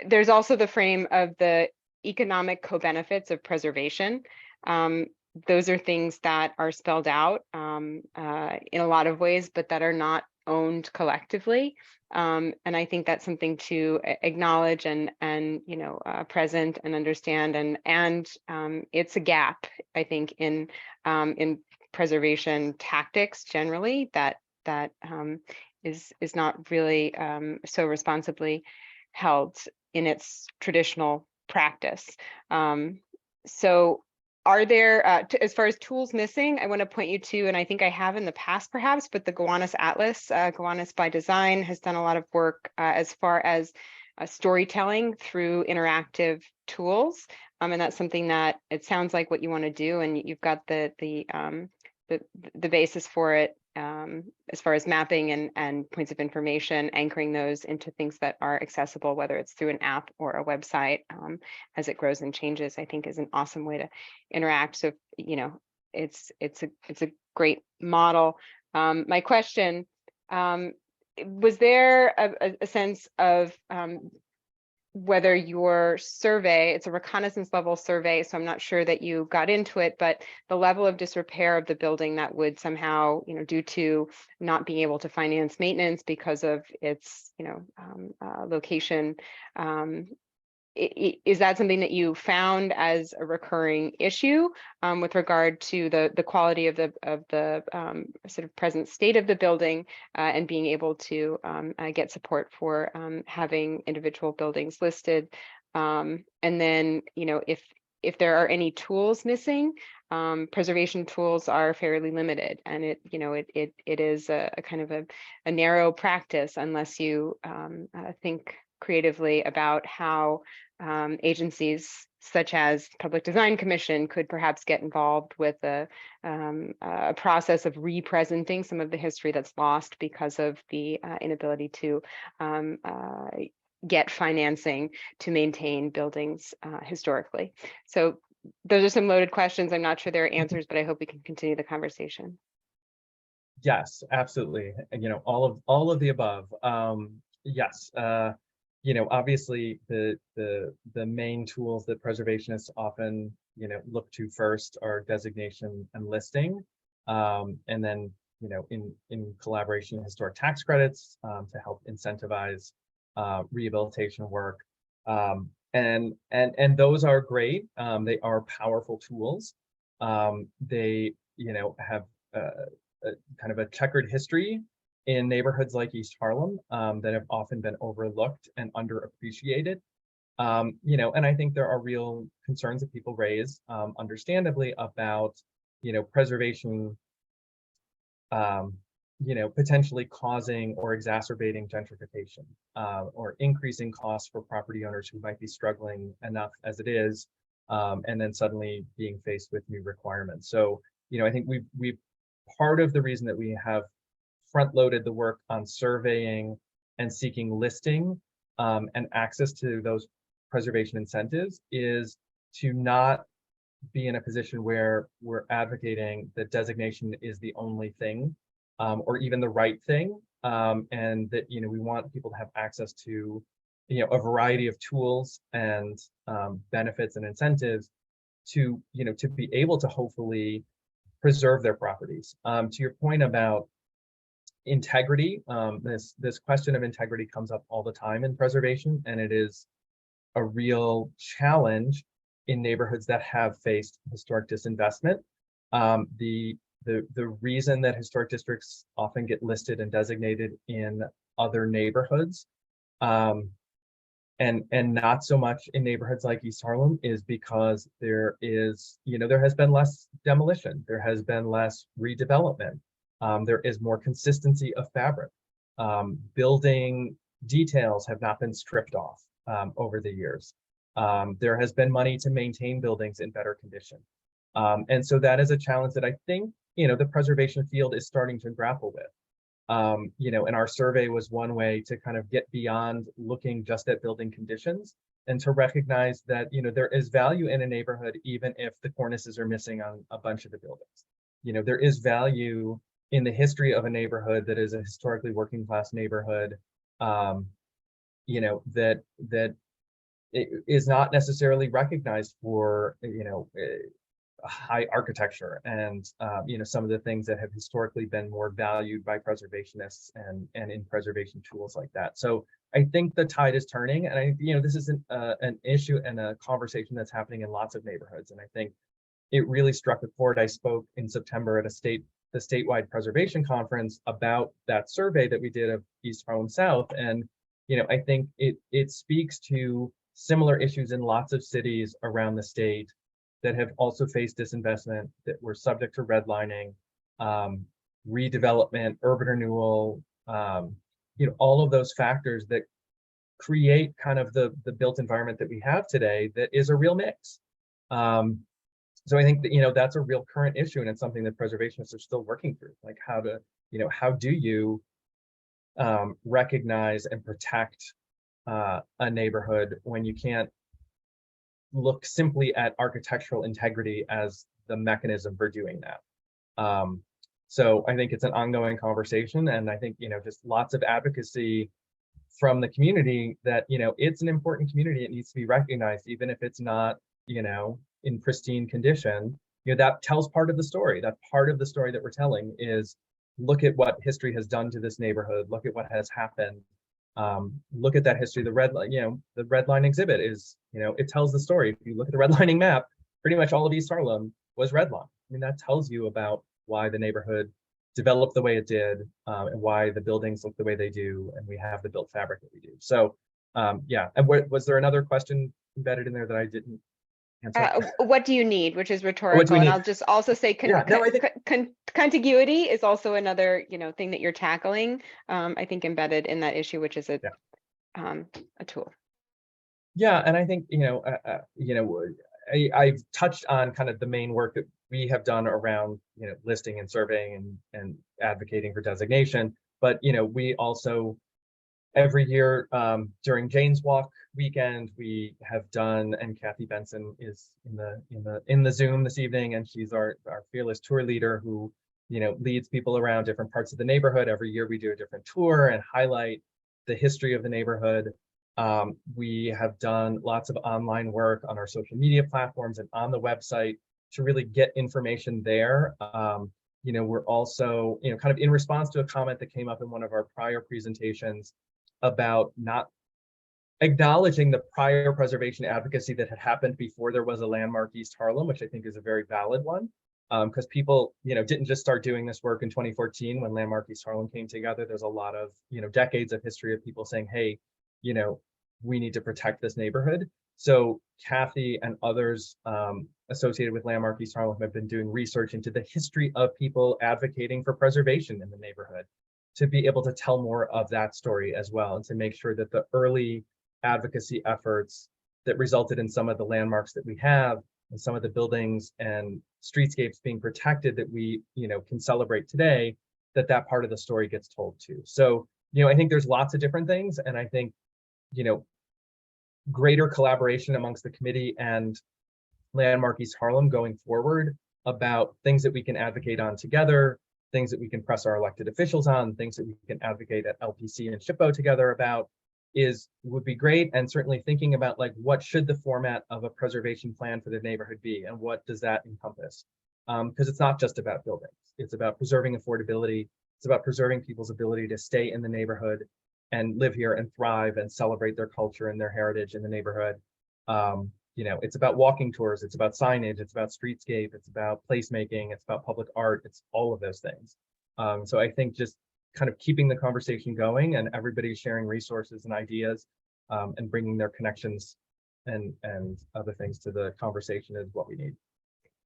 There's also the frame of the economic co-benefits of preservation. Those are things that are spelled out in a lot of ways, but that are not owned collectively. And I think that's something to acknowledge and present and understand. And it's a gap, I think, in preservation tactics generally that is not really so responsibly held in its traditional practice. So Are there, as far as tools missing, I want to point you to, and I think I have in the past perhaps, but the Gowanus Atlas, Gowanus by Design has done a lot of work as far as storytelling through interactive tools. And that's something that it sounds like what you want to do, and you've got the basis for it as far as mapping and points of information, anchoring those into things that are accessible, whether it's through an app or a website, as it grows and changes, I think is an awesome way to interact. So, you know, it's a great model. My question, was there a sense of whether your survey, it's a reconnaissance level survey, so I'm not sure that you got into it, but the level of disrepair of the building that would somehow, you know, due to not being able to finance maintenance because of its, you know, location, is that something that you found as a recurring issue with regard to the quality of the sort of present state of the building and being able to get support for having individual buildings listed? And then, you know, if there are any tools missing, preservation tools are fairly limited, and it is a kind of a narrow practice unless you think creatively about how agencies such as Public Design Commission could perhaps get involved with a process of representing some of the history that's lost because of the inability to get financing to maintain buildings historically. So those are some loaded questions. I'm not sure there are answers, but I hope we can continue the conversation. Yes, absolutely. You know, all of the above. Yes. You know, obviously the main tools that preservationists often, you know, look to first are designation and listing, and then, you know, in collaboration, historic tax credits to help incentivize rehabilitation work, and those are great. They are powerful tools. They, you know, have kind of a checkered history in neighborhoods like East Harlem that have often been overlooked and underappreciated. You know, and I think there are real concerns that people raise, understandably, about, you know, preservation, you know, potentially causing or exacerbating gentrification or increasing costs for property owners who might be struggling enough as it is, and then suddenly being faced with new requirements. So, you know, I think we've part of the reason that we have front-loaded the work on surveying and seeking listing and access to those preservation incentives is to not be in a position where we're advocating that designation is the only thing or even the right thing, and that, you know, we want people to have access to, you know, a variety of tools and benefits and incentives to, you know, to be able to hopefully preserve their properties. To your point about integrity, this question of integrity comes up all the time in preservation, and it is a real challenge in neighborhoods that have faced historic disinvestment. The reason that historic districts often get listed and designated in other neighborhoods, and not so much in neighborhoods like East Harlem, is because there is, you know, there has been less demolition, there has been less redevelopment. There is more consistency of fabric. Building details have not been stripped off over the years. There has been money to maintain buildings in better condition. And so that is a challenge that I think, you know, the preservation field is starting to grapple with. You know, and our survey was one way to kind of get beyond looking just at building conditions and to recognize that, you know, there is value in a neighborhood even if the cornices are missing on a bunch of the buildings. You know, there is value in the history of a neighborhood that is a historically working class neighborhood, you know, that it is not necessarily recognized for, you know, high architecture and, you know, some of the things that have historically been more valued by preservationists and in preservation tools like that. So I think the tide is turning, and you know, this isn't an issue and a conversation that's happening in lots of neighborhoods. And I think it really struck a chord. I spoke in September at the statewide preservation conference about that survey that we did of East Harlem South. And, you know, I think it speaks to similar issues in lots of cities around the state that have also faced disinvestment, that were subject to redlining, redevelopment, urban renewal, all of those factors that create kind of the built environment that we have today that is a real mix. So I think that, that's a real current issue, and it's something that preservationists are still working through, like how do you recognize and protect a neighborhood when you can't look simply at architectural integrity as the mechanism for doing that. So I think it's an ongoing conversation, and I think, just lots of advocacy from the community that, it's an important community. It needs to be recognized, even if it's not, in pristine condition. That tells part of the story. That part of the story that we're telling is, look at what history has done to this neighborhood. Look at what has happened. Look at that history. The red line exhibit is, it tells the story. If you look at the redlining map, pretty much all of East Harlem was redlined. That tells you about why the neighborhood developed the way it did, and why the buildings look the way they do, and we have the built fabric that we do. So, yeah. And was there another question embedded in there that I didn't answer? What do you need, which is What do rhetorical, we and need? I'll just also say Yeah, no, I think- contiguity is also another thing that you're tackling. I think embedded in that issue, which is a tool. Yeah, and I think I've touched on kind of the main work that we have done around listing and surveying and advocating for designation, but we also every year during Jane's Walk weekend we have done, and Kathy Benson is in the Zoom this evening, and she's our fearless tour leader who leads people around different parts of the neighborhood. Every year we do a different tour and highlight the history of the neighborhood. We have done lots of online work on our social media platforms and on the website to really get information there. We're also, kind of in response to a comment that came up in one of our prior presentations about not acknowledging the prior preservation advocacy that had happened before there was a Landmark East Harlem, which I think is a very valid one. Because people, didn't just start doing this work in 2014 when Landmark East Harlem came together. There's a lot of, decades of history of people saying, hey, we need to protect this neighborhood. So Kathy and others associated with Landmark East Harlem have been doing research into the history of people advocating for preservation in the neighborhood, to be able to tell more of that story as well, and to make sure that the early advocacy efforts that resulted in some of the landmarks that we have and some of the buildings and streetscapes being protected that we can celebrate today, that part of the story gets told too. So I think there's lots of different things, and I think greater collaboration amongst the committee and Landmark East Harlem going forward about things that we can advocate on together, things that we can press our elected officials on, things that we can advocate at LPC and SHPO together about would be great. And certainly thinking about like, what should the format of a preservation plan for the neighborhood be, and what does that encompass? Because it's not just about buildings. It's about preserving affordability. It's about preserving people's ability to stay in the neighborhood and live here and thrive and celebrate their culture and their heritage in the neighborhood. It's about walking tours, it's about signage, it's about streetscape, it's about placemaking, it's about public art, it's all of those things. So I think just kind of keeping the conversation going and everybody sharing resources and ideas and bringing their connections and other things to the conversation is what we need.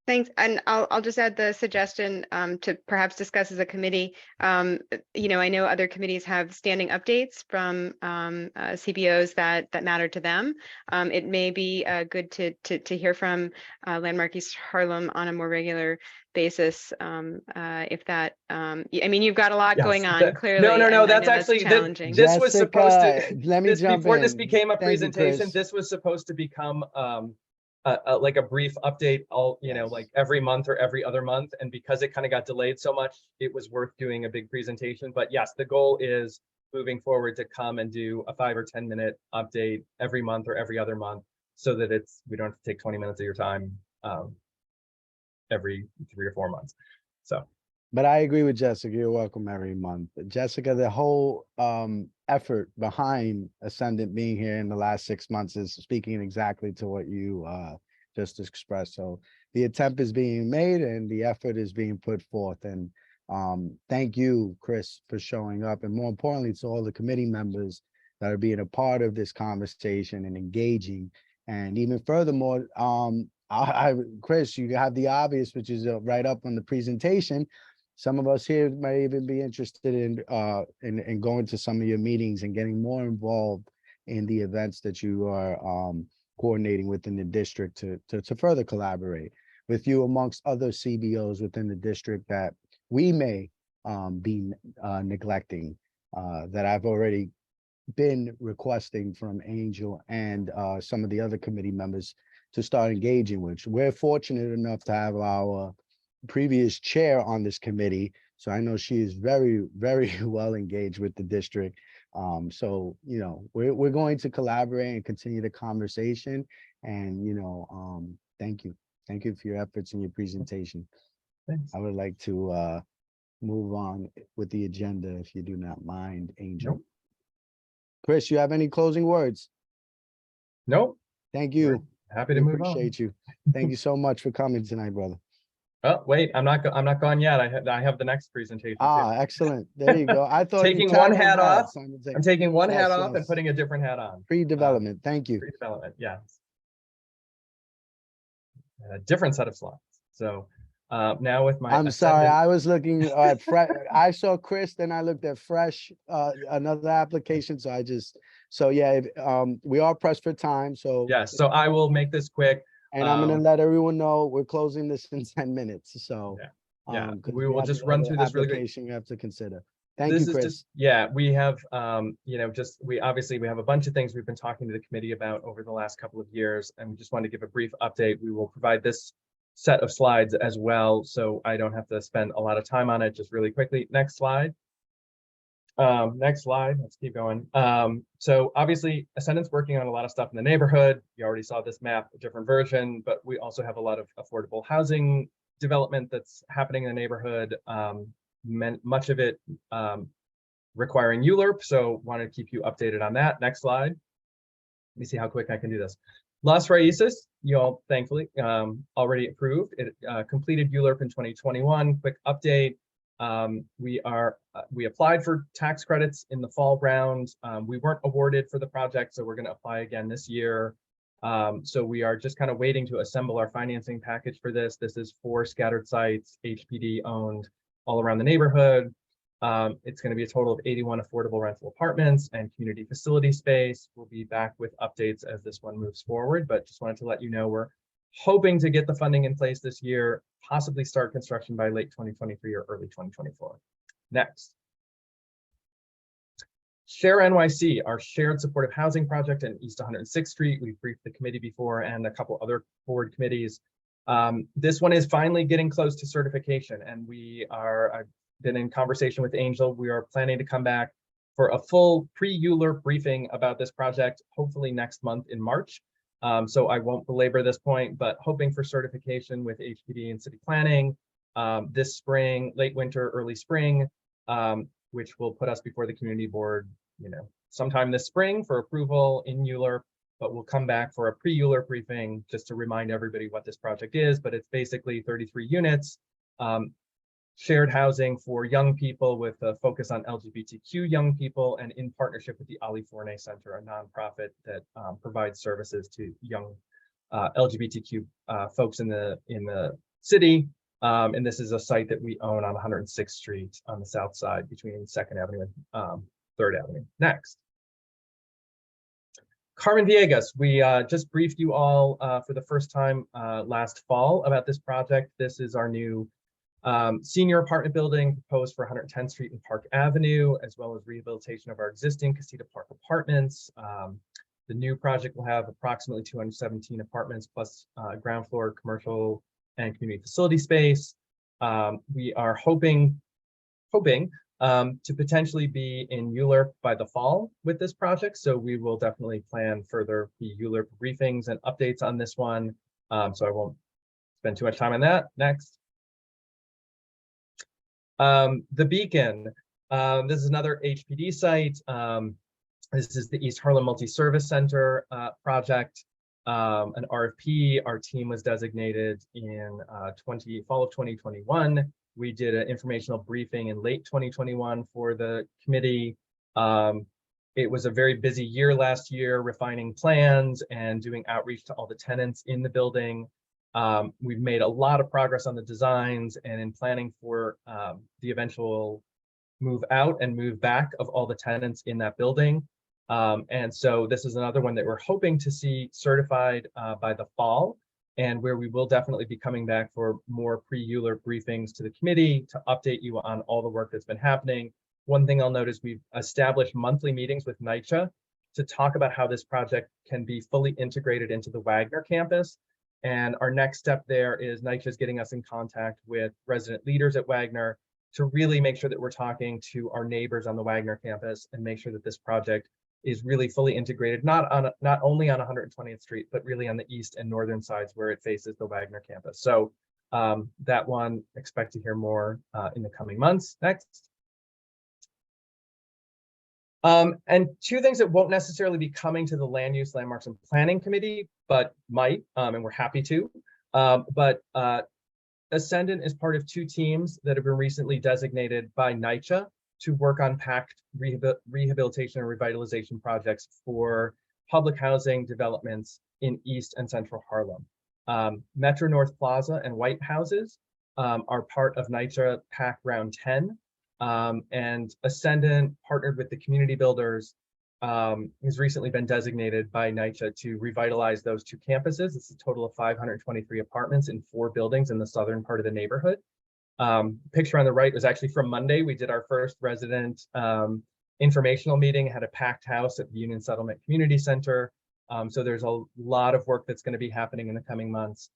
Thanks, and I'll just add the suggestion to perhaps discuss as a committee. I know other committees have standing updates from CBOs that matter to them. It may be good to hear from Landmark East Harlem on a more regular basis. If that, you've got a lot going on. Clearly, no. and That's I know actually challenging. this was supposed to. Let me jump before in. this became a Thank you, presentation. Chris. This was supposed to become like a brief update like every month or every other month, and because it kind of got delayed so much, it was worth doing a big presentation. But yes, the goal is moving forward to come and do a 5 or 10 minute update every month or every other month, so that we don't have to take 20 minutes of your time every 3 or 4 months. So But I agree with Jessica. You're welcome every month. Jessica, the whole effort behind Ascendant being here in the last 6 months is speaking exactly to what you just expressed. So the attempt is being made and the effort is being put forth. And thank you, Chris, for showing up. And more importantly, to all the committee members that are being a part of this conversation and engaging. And even furthermore, Chris, you have the obvious, which is right up on the presentation. Some of us here may even be interested in going to some of your meetings and getting more involved in the events that you are coordinating within the district to further collaborate with you amongst other CBOs within the district that we may be neglecting, that I've already been requesting from Angel and some of the other committee members to start engaging with. We're fortunate enough to have our previous chair on this committee, so I know she is very, very well engaged with the district. So, you know, we're going to collaborate and continue the conversation. And, you know, thank you. Thank you for your efforts and your presentation. Thanks. I would like to move on with the agenda if you do not mind, Angel. Nope. Chris, you have any closing words? Nope. Thank We're you. happy We to move on. appreciate you. Thank you so much for coming tonight, brother. Oh, wait, I'm not gone yet. I have the next presentation. Ah, too. excellent. There you go. I thought you Taking one tackled hat that off. simultaneously. I'm taking one hat Yes, off and yes. putting a different hat on. Pre-development. Thank you. Pre-development, yes. A different set of slides. So now with my I'm sorry. ascendant- I was looking at fresh. I saw Chris, then I looked at fresh, another application. So yeah, we are pressed for time. So Yes, so I will make this quick. and I'm gonna Um, let everyone know we're closing this in 10 minutes. So yeah, 'cause we will have just the run other through this really quick. application you have to consider. Thank This you, is Chris. just, yeah, we have, you know, we have a bunch of things we've been talking to the committee about over the last couple of years, and we just wanted to give a brief update. We will provide this set of slides as well, so I don't have to spend a lot of time on it. Just really quickly, next slide. Next slide, let's keep going. So obviously Ascendant's working on a lot of stuff in the neighborhood. You already saw this map, a different version, but we also have a lot of affordable housing development that's happening in the neighborhood. Much of it requiring ULURP, so wanted to keep you updated on that. Next slide. Let me see how quick I can do this. Las Raices, you all thankfully already approved. It completed ULURP in 2021. Quick update. We applied for tax credits in the fall round. We weren't awarded for the project, so we're going to apply again this year. So we are just kind of waiting to assemble our financing package for this. This is 4 scattered sites, HPD owned, all around the neighborhood. It's going to be a total of 81 affordable rental apartments and community facility space. We'll be back with updates as this one moves forward, but just wanted to let you know we're hoping to get the funding in place this year, possibly start construction by late 2023 or early 2024. Next. Share NYC, our shared supportive housing project in East 106th Street. We've briefed the committee before and a couple other board committees. This one is finally getting close to certification, and I've been in conversation with Angel. We are planning to come back for a full pre-ULURP briefing about this project, hopefully next month in March. So I won't belabor this point, but hoping for certification with HPD and city planning this spring, late winter, early spring, which will put us before the community board, you know, sometime this spring for approval in ULURP. But we'll come back for a pre-ULURP briefing just to remind everybody what this project is. But it's basically 33 units, shared housing for young people with a focus on LGBTQ young people, and in partnership with the Ali Forney Center, a nonprofit that provides services to young LGBTQ folks in the city. And this is a site that we own on 106th Street on the south side between 2nd Avenue and 3rd Avenue. Next. Carmen Villegas, we just briefed you all for the first time last fall about this project. This is our new senior apartment building proposed for 110th Street and Park Avenue, as well as rehabilitation of our existing Casita Park apartments. The new project will have approximately 217 apartments plus ground floor commercial and community facility space. We are hoping to potentially be in ULURP by the fall with this project. So we will definitely plan further ULURP briefings and updates on this one. So I won't spend too much time on that. Next. The Beacon, this is another HPD site. This is the East Harlem Multi-Service Center project, an RFP. Our team was designated in fall of 2021. We did an informational briefing in late 2021 for the committee. It was a very busy year last year, refining plans and doing outreach to all the tenants in the building. We've made a lot of progress on the designs and in planning for the eventual move out and move back of all the tenants in that building. And so this is another one that we're hoping to see certified by the fall, and where we will definitely be coming back for more pre-ULURP briefings to the committee to update you on all the work that's been happening. One thing I'll note is we've established monthly meetings with NYCHA to talk about how this project can be fully integrated into the Wagner campus. And our next step there is NYCHA is getting us in contact with resident leaders at Wagner to really make sure that we're talking to our neighbors on the Wagner campus and make sure that this project is really fully integrated, not only on 120th Street, but really on the east and northern sides where it faces the Wagner campus. So that one, expect to hear more in the coming months. Next. And two things that won't necessarily be coming to the Land Use, Landmarks, and Planning Committee, but might, and we're happy to. Ascendant is part of two teams that have been recently designated by NYCHA to work on PACT rehabilitation and revitalization projects for public housing developments in East and Central Harlem. Metro North Plaza and White Houses are part of NYCHA PACT Round 10. And Ascendant, partnered with the community builders, has recently been designated by NYCHA to revitalize those two campuses. It's a total of 523 apartments in 4 buildings in the southern part of the neighborhood. Picture on the right was actually from Monday. We did our first resident informational meeting, had a packed house at the Union Settlement Community Center. So there's a lot of work that's going to be happening in the coming months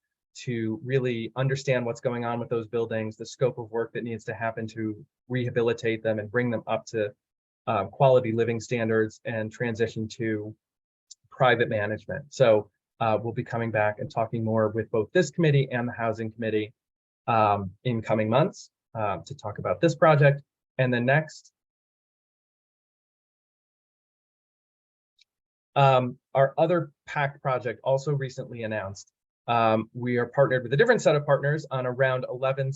to really understand what's going on with those buildings, the scope of work that needs to happen to rehabilitate them and bring them up to quality living standards and transition to private management. So we'll be coming back and talking more with both this committee and the Housing Committee in coming months to talk about this project. And then next, our other PACT project, also recently announced. We are partnered with a different set of partners on around 11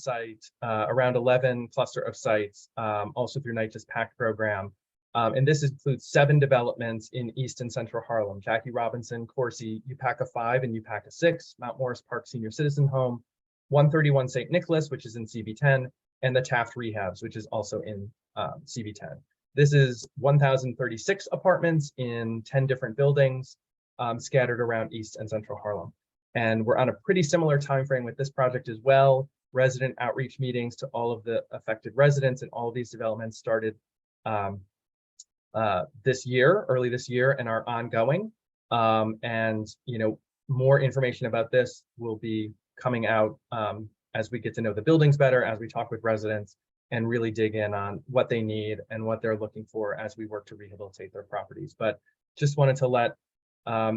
cluster of sites, also through NYCHA's PACT program. And this includes 7 developments in East and Central Harlem: Jackie Robinson, Corsi, UPACA 5 and UPACA 6, Mount Morris Park Senior Citizen Home, 131 St. Nicholas, which is in CB10, and the Taft Rehabs, which is also in CB10. This is 1,036 apartments in 10 different buildings scattered around East and Central Harlem. And we're on a pretty similar time frame with this project as well. Resident outreach meetings to all of the affected residents in all of these developments started early this year, and are ongoing. And more information about this will be coming out as we get to know the buildings better, as we talk with residents and really dig in on what they need and what they're looking for as we work to rehabilitate their properties. But just wanted to let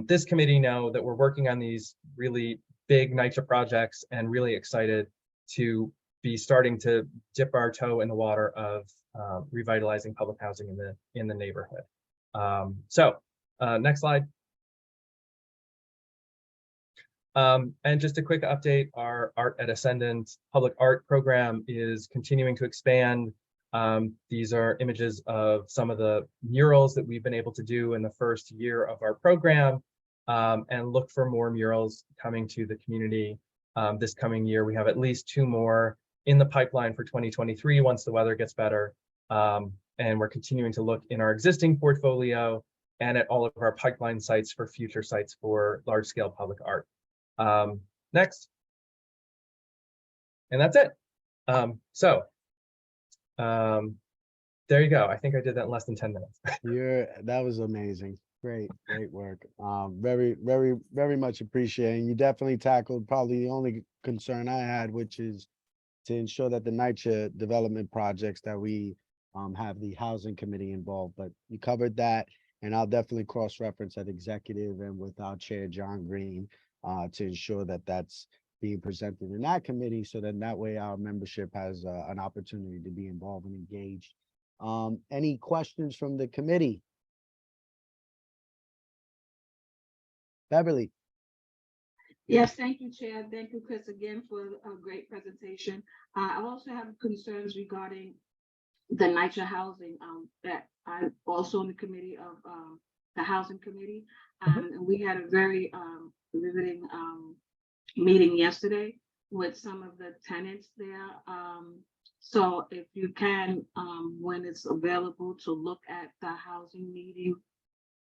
this committee know that we're working on these really big NYCHA projects and really excited to be starting to dip our toe in the water of revitalizing public housing in the neighborhood. Next slide. And just a quick update, our Art at Ascendant public art program is continuing to expand. These are images of some of the murals that we've been able to do in the first year of our program, and look for more murals coming to the community this coming year. We have at least 2 more in the pipeline for 2023 once the weather gets better. And we're continuing to look in our existing portfolio and at all of our pipeline sites for future sites for large-scale public art. Next. And that's it. There you go. I think I did that in less than 10 minutes. That was amazing. Great work. Very much appreciated. You definitely tackled probably the only concern I had, which is to ensure that the NYCHA development projects that we have the housing committee involved, but you covered that, and I'll definitely cross-reference at executive and with our chair, John Green, to ensure that that's being presented in that committee, so that way our membership has an opportunity to be involved and engaged. Any questions from the committee? Beverly. Yes, thank you, Chair. Thank you, Chris, again for a great presentation. I also have concerns regarding the NYCHA housing, that I'm also on the committee of the housing committee. And we had a very riveting meeting yesterday with some of the tenants there. So if you can, when it's available, to look at the housing meeting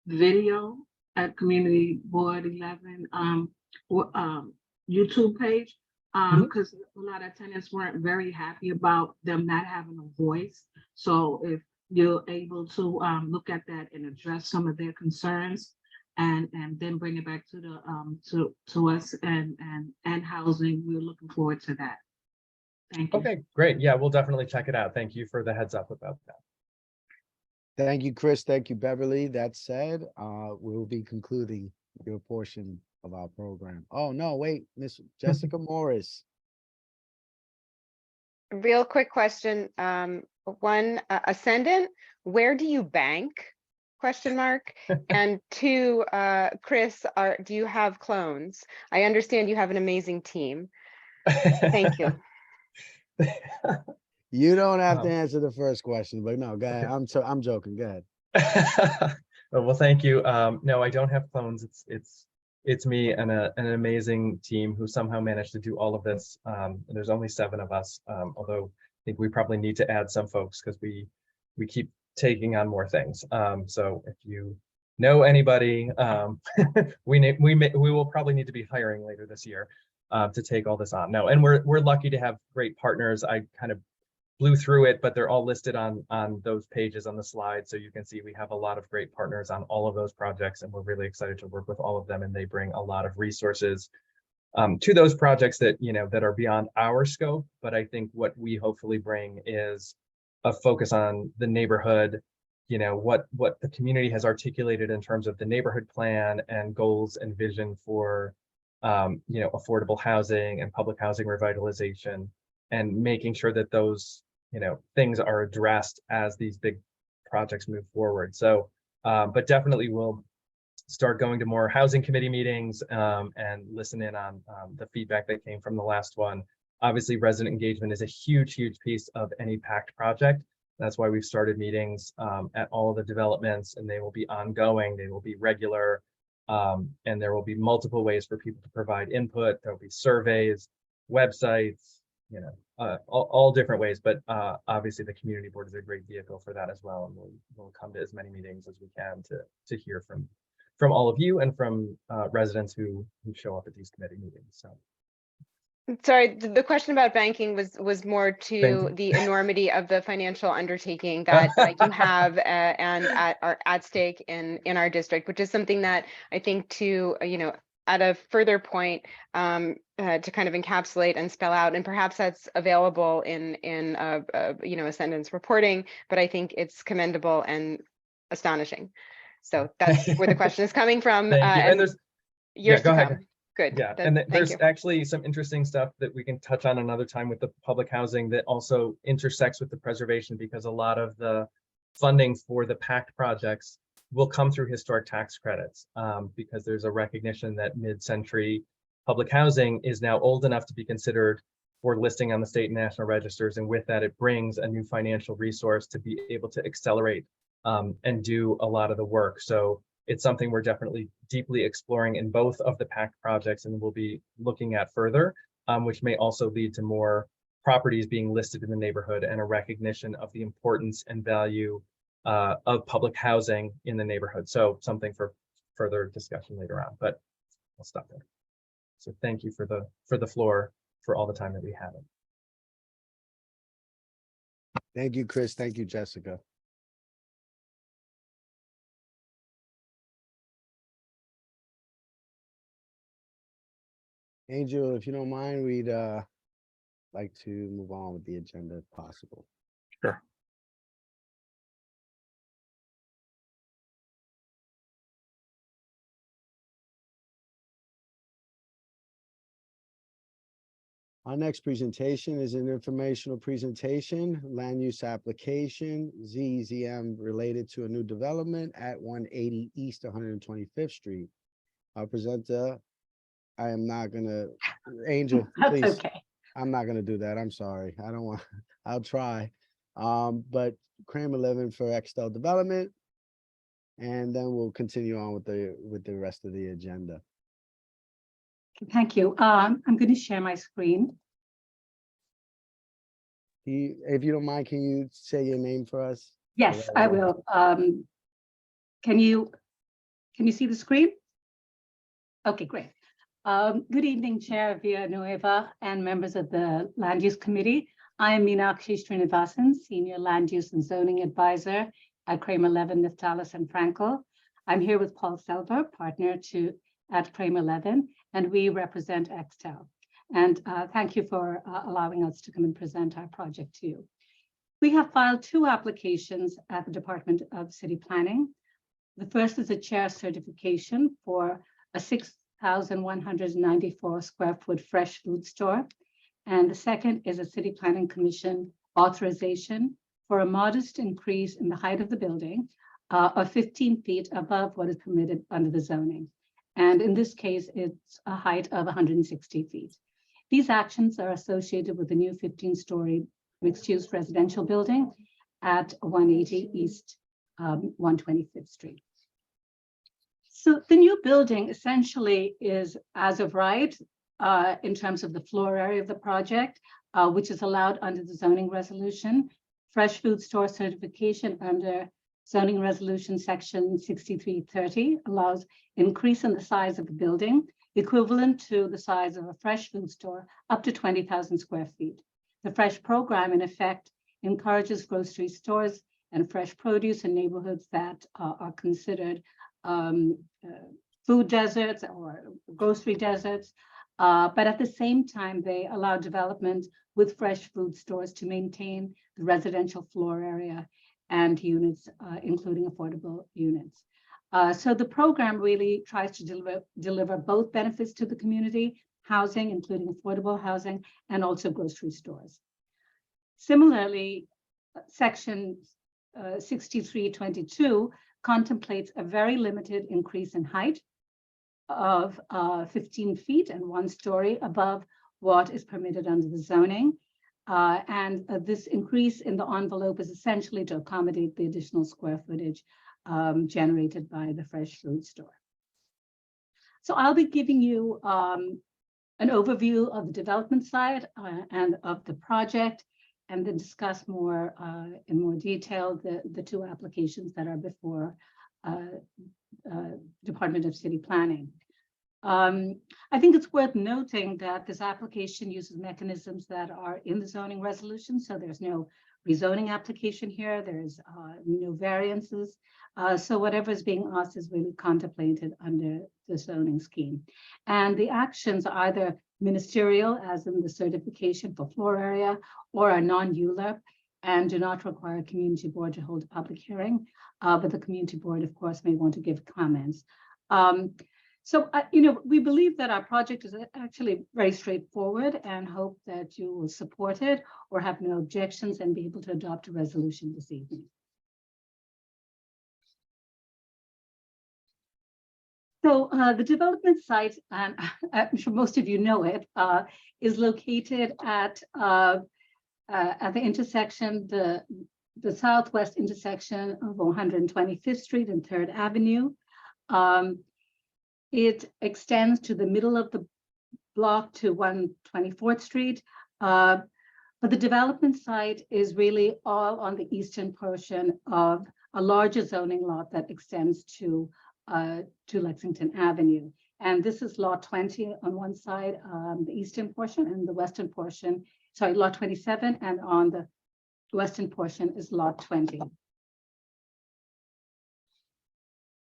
video at Community Board 11 YouTube page, because a lot of tenants weren't very happy about them not having a voice. So if you're able to look at that and address some of their concerns, and then bring it back to the to us and housing, we're looking forward to that. Thank you. Okay, great. Yeah, we'll definitely check it out. Thank you for the heads up about that. Thank you, Chris. Thank you, Beverly. That said, we'll be concluding your portion of our program. Oh, no, wait, Miss Jessica Morris. Real quick question. One, Ascendant, where do you bank? Question mark. And two, Chris, do you have clones? I understand you have an amazing team. Thank you. You don't have to Oh. answer the first question, but no, go ahead. I'm joking. Go ahead. Well, thank you. No, I don't have clones. It's me and an amazing team who somehow managed to do all of this. And there's only 7 of us, although I think we probably need to add some folks because we keep taking on more things. So if you know anybody, we will probably need to be hiring later this year to take all this on. No, and we're lucky to have great partners. I kind of blew through it, but they're all listed on those pages on the slide. So you can see we have a lot of great partners on all of those projects, and we're really excited to work with all of them. And they bring a lot of resources to those projects that, that are beyond our scope. But I think what we hopefully bring is a focus on the neighborhood, what the community has articulated in terms of the neighborhood plan and goals and vision for, affordable housing and public housing revitalization, and making sure that those things are addressed as these big projects move forward. So, but definitely we'll start going to more housing committee meetings and listen in on the feedback that came from the last one. Obviously, resident engagement is a huge piece of any PACT project. That's why we've started meetings at all of the developments, and they will be ongoing, they will be regular, and there will be multiple ways for people to provide input. There'll be surveys, websites, all different ways, but obviously the community board is a great vehicle for that as well, and we'll come to as many meetings as we can to hear from all of you and from residents who show up at these committee meetings. So Sorry, the question about banking was more to Banking. the enormity of the financial undertaking that you have and at stake in our district, which is something that I think to at a further point to kind of encapsulate and spell out, and perhaps that's available in Ascendant's reporting, but I think it's commendable and astonishing. So that's where the question is coming from. Thank you. And there's years go to ahead. come. Good. Yeah, Thank and there's you. actually some interesting stuff that we can touch on another time with the public housing that also intersects with the preservation, because a lot of the funding for the PACT projects will come through historic tax credits, because there's a recognition that mid-century public housing is now old enough to be considered for listing on the state and national registers. And with that, it brings a new financial resource to be able to accelerate and do a lot of the work. So it's something we're definitely deeply exploring in both of the PACT projects, and we'll be looking at further, which may also lead to more properties being listed in the neighborhood and a recognition of the importance and value of public housing in the neighborhood. So something for further discussion later on, but I'll stop there. So thank you for the floor for all the time that we have it. Thank you, Chris. Thank you, Jessica. Angel, if you don't mind, we'd like to move on with the agenda if possible. Sure. Our next presentation is an informational presentation, land use application, ZZM related to a new development at 180 East 125th Street. Our presenter, I am not gonna, Angel, please. That's okay. I'm not gonna do that. I'm sorry. I don't want, I'll try. But Kramer 11 for Extel Development. And then we'll continue on with the rest of the agenda. Thank you. I'm going to share my screen. If you don't mind, can you say your name for us? Yes, I will. Can you see the screen? Okay, great. Good evening, Chair Villanueva and members of the Land Use Committee. I am Meenakshi Srinivasan, Senior Land Use and Zoning Advisor at Kramer 11, Niftalis and Frankel. I'm here with Paul Selber, partner at Kramer 11, and we represent Extel. And thank you for allowing us to come and present our project to you. We have filed 2 applications at the Department of City Planning. The first is a chair certification for a 6,194 square foot fresh food store. And the second is a City Planning Commission authorization for a modest increase in the height of the building of 15 feet above what is permitted under the zoning. And in this case, it's a height of 160 feet. These actions are associated with the new 15-story mixed-use residential building at 180 East 125th Street. So the new building essentially is as of right in terms of the floor area of the project, which is allowed under the zoning resolution. Fresh food store certification under zoning resolution section 6330 allows increase in the size of the building equivalent to the size of a fresh food store up to 20,000 square feet. The fresh program in effect encourages grocery stores and fresh produce in neighborhoods that are considered food deserts or grocery deserts, but at the same time, they allow development with fresh food stores to maintain the residential floor area and units, including affordable units. So the program really tries to deliver both benefits to the community, housing, including affordable housing, and also grocery stores. Similarly, section 6322 contemplates a very limited increase in height of 15 feet and 1 story above what is permitted under the zoning. This increase in the envelope is essentially to accommodate the additional square footage generated by the fresh food store. So I'll be giving you an overview of the development side and of the project, and then discuss more in more detail the 2 applications that are before Department of City Planning. I think it's worth noting that this application uses mechanisms that are in the zoning resolution. So there's no rezoning application here. There's no variances. So whatever is being asked is really contemplated under the zoning scheme. And the actions are either ministerial, as in the certification for floor area, or are non-ULEP and do not require a community board to hold a public hearing. But the community board, of course, may want to give comments. We believe that our project is actually very straightforward and hope that you will support it or have no objections and be able to adopt a resolution this evening. So the development site, and I'm sure most of you know it, is located at the intersection, the southwest intersection of 125th Street and 3rd Avenue. It extends to the middle of the block to 124th Street, but the development site is really all on the eastern portion of a larger zoning lot that extends to Lexington Avenue. And this is lot 20 on one side, the eastern portion, and the western portion, sorry, lot 27, and on the western portion is lot 20.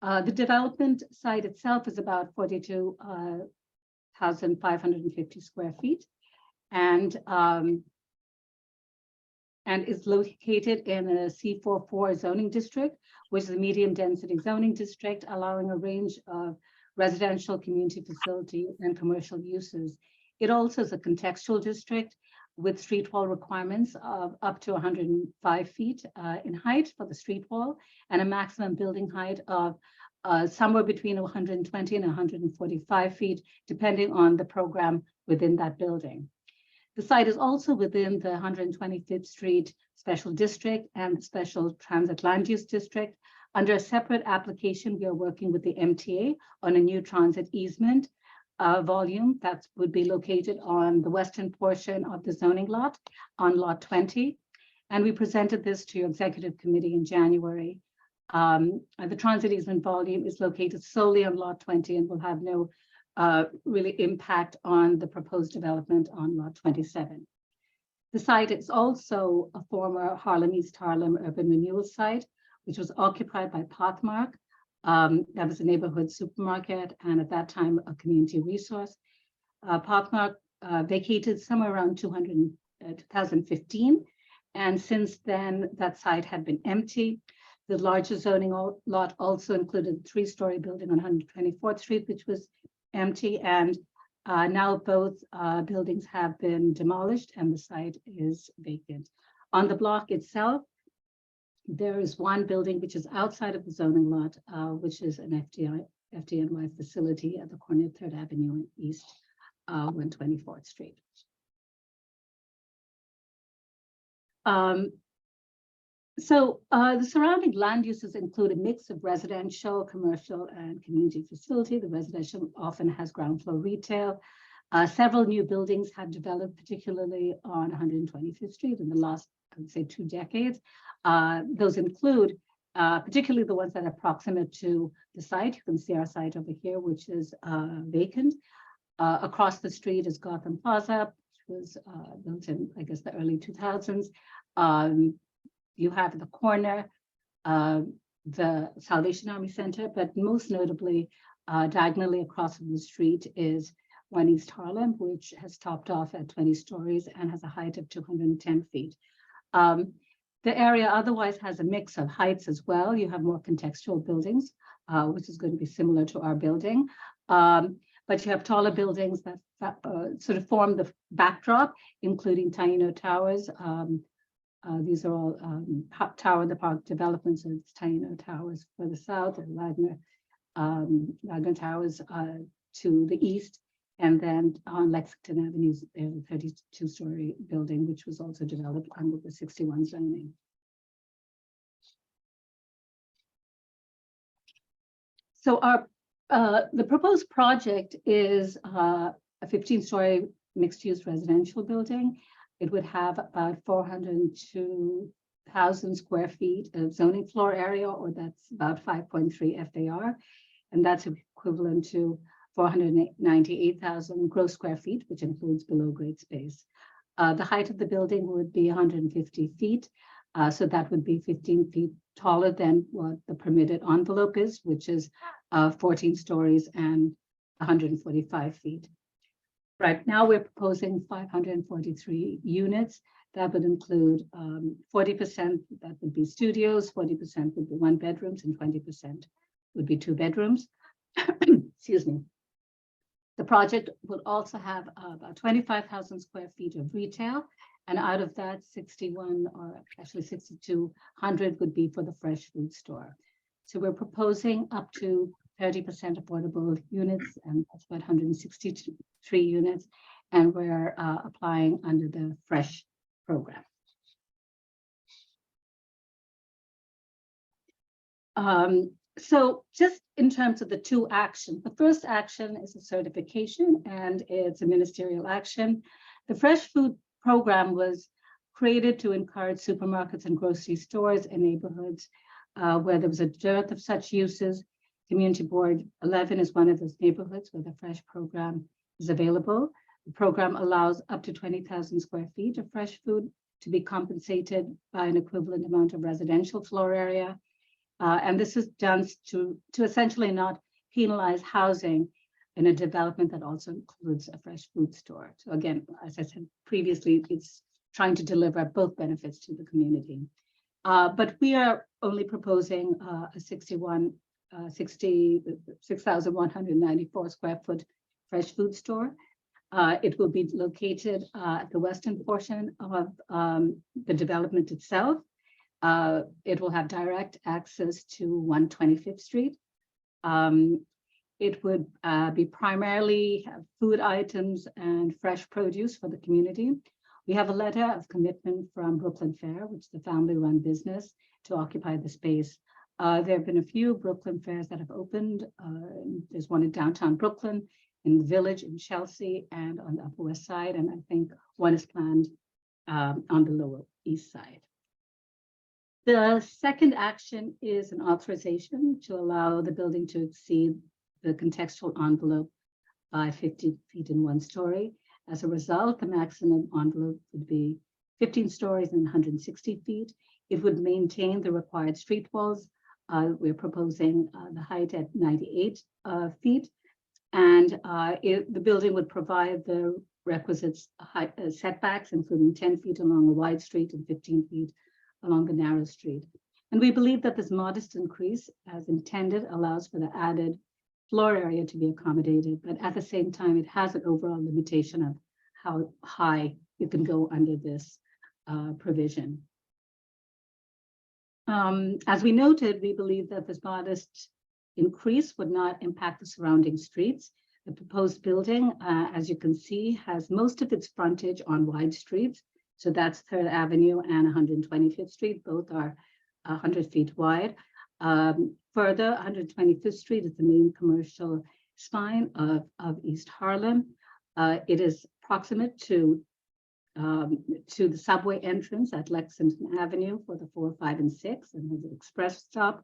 The development site itself is about 42,550 square feet, and is located in a C44 zoning district, which is a medium density zoning district, allowing a range of residential, community facility, and commercial uses. It also is a contextual district with street wall requirements of up to 105 feet in height for the street wall, and a maximum building height of somewhere between 120 and 145 feet, depending on the program within that building. The site is also within the 125th Street Special District and the Special Transit Land Use District. Under a separate application, we are working with the MTA on a new transit easement volume that would be located on the western portion of the zoning lot on lot 20. And we presented this to your executive committee in January. The transit easement volume is located solely on lot 20 and will have no really impact on the proposed development on lot 27. The site is also a former East Harlem urban renewal site, which was occupied by Pathmark. That was a neighborhood supermarket and at that time a community resource. Pathmark vacated somewhere around 2015. And since then, that site had been empty. The larger zoning lot also included a 3-story building on 124th Street, which was empty. And now both buildings have been demolished and the site is vacant. On the block itself, there is one building which is outside of the zoning lot, which is an FDNY facility at the corner of 3rd Avenue and East 124th Street. The surrounding land uses include a mix of residential, commercial, and community facility. The residential often has ground floor retail. Several new buildings have developed, particularly on 125th Street in the last, I would say, 2 decades. Those include particularly the ones that are proximate to the site. You can see our site over here, which is vacant. Across the street is Gotham Plaza, which was built in, I guess, the early 2000s. You have the corner, the Salvation Army Center, but most notably, diagonally across from the street is 1 East Harlem, which has topped off at 20 stories and has a height of 210 feet. The area otherwise has a mix of heights as well. You have more contextual buildings, which is going to be similar to our building. But you have taller buildings that sort of form the backdrop, including Taino Towers. These are all Tower in the Park developments. So it's Taino Towers for the south and Wagner Towers to the east. And then on Lexington Avenue, there's a 32-story building, which was also developed under the 61 zoning. So our the proposed project is a 15-story mixed-use residential building. It would have about 402,000 square feet of zoning floor area, or that's about 5.3 FAR. And that's equivalent to 498,000 gross square feet, which includes below grade space. The height of the building would be 150 feet. So that would be 15 feet taller than what the permitted envelope is, which is 14 stories and 145 feet. Right now, we're proposing 543 units. That would include 40% that would be studios, 40% would be 1 bedrooms, and 20% would be 2 bedrooms. Excuse me. The project will also have about 25,000 square feet of retail, and out of that, 61 or actually 6,200 would be for the fresh food store. So we're proposing up to 30% affordable units, and that's about 163 units, and we're applying under the fresh program. So just in terms of the 2 actions, the first action is a certification, and it's a ministerial action. The fresh food program was created to encourage supermarkets and grocery stores in neighborhoods where there was a dearth of such uses. Community Board 11 is one of those neighborhoods where the fresh program is available. The program allows up to 20,000 square feet of fresh food to be compensated by an equivalent amount of residential floor area. And this is done to essentially not penalize housing in a development that also includes a fresh food store. So again, as I said previously, it's trying to deliver both benefits to the community. But we are only proposing a 6,194 square foot fresh food store. It will be located at the western portion of the development itself. It will have direct access to 125th Street. It would be primarily food items and fresh produce for the community. We have a letter of commitment from Brooklyn Fair, which is a family-run business, to occupy the space. There have been a few Brooklyn Fairs that have opened. There's one in downtown Brooklyn, in the Village in Chelsea and on the Upper West Side. And I think one is planned on the Lower East Side. The second action is an authorization to allow the building to exceed the contextual envelope by 50 feet in 1 story. As a result, the maximum envelope would be 15 stories and 160 feet. It would maintain the required street walls. We're proposing the height at 98 feet. And the building would provide the requisite setbacks, including 10 feet along a wide street and 15 feet along a narrow street. And we believe that this modest increase, as intended, allows for the added floor area to be accommodated, but at the same time, it has an overall limitation of how high you can go under this provision. As we noted, we believe that this modest increase would not impact the surrounding streets. The proposed building, as you can see, has most of its frontage on wide streets. So that's 3rd Avenue and 125th Street. Both are 100 feet wide. Further, 125th Street is the main commercial spine of East Harlem. It is proximate to the subway entrance at Lexington Avenue for the 4, 5, and 6, and has an express stop,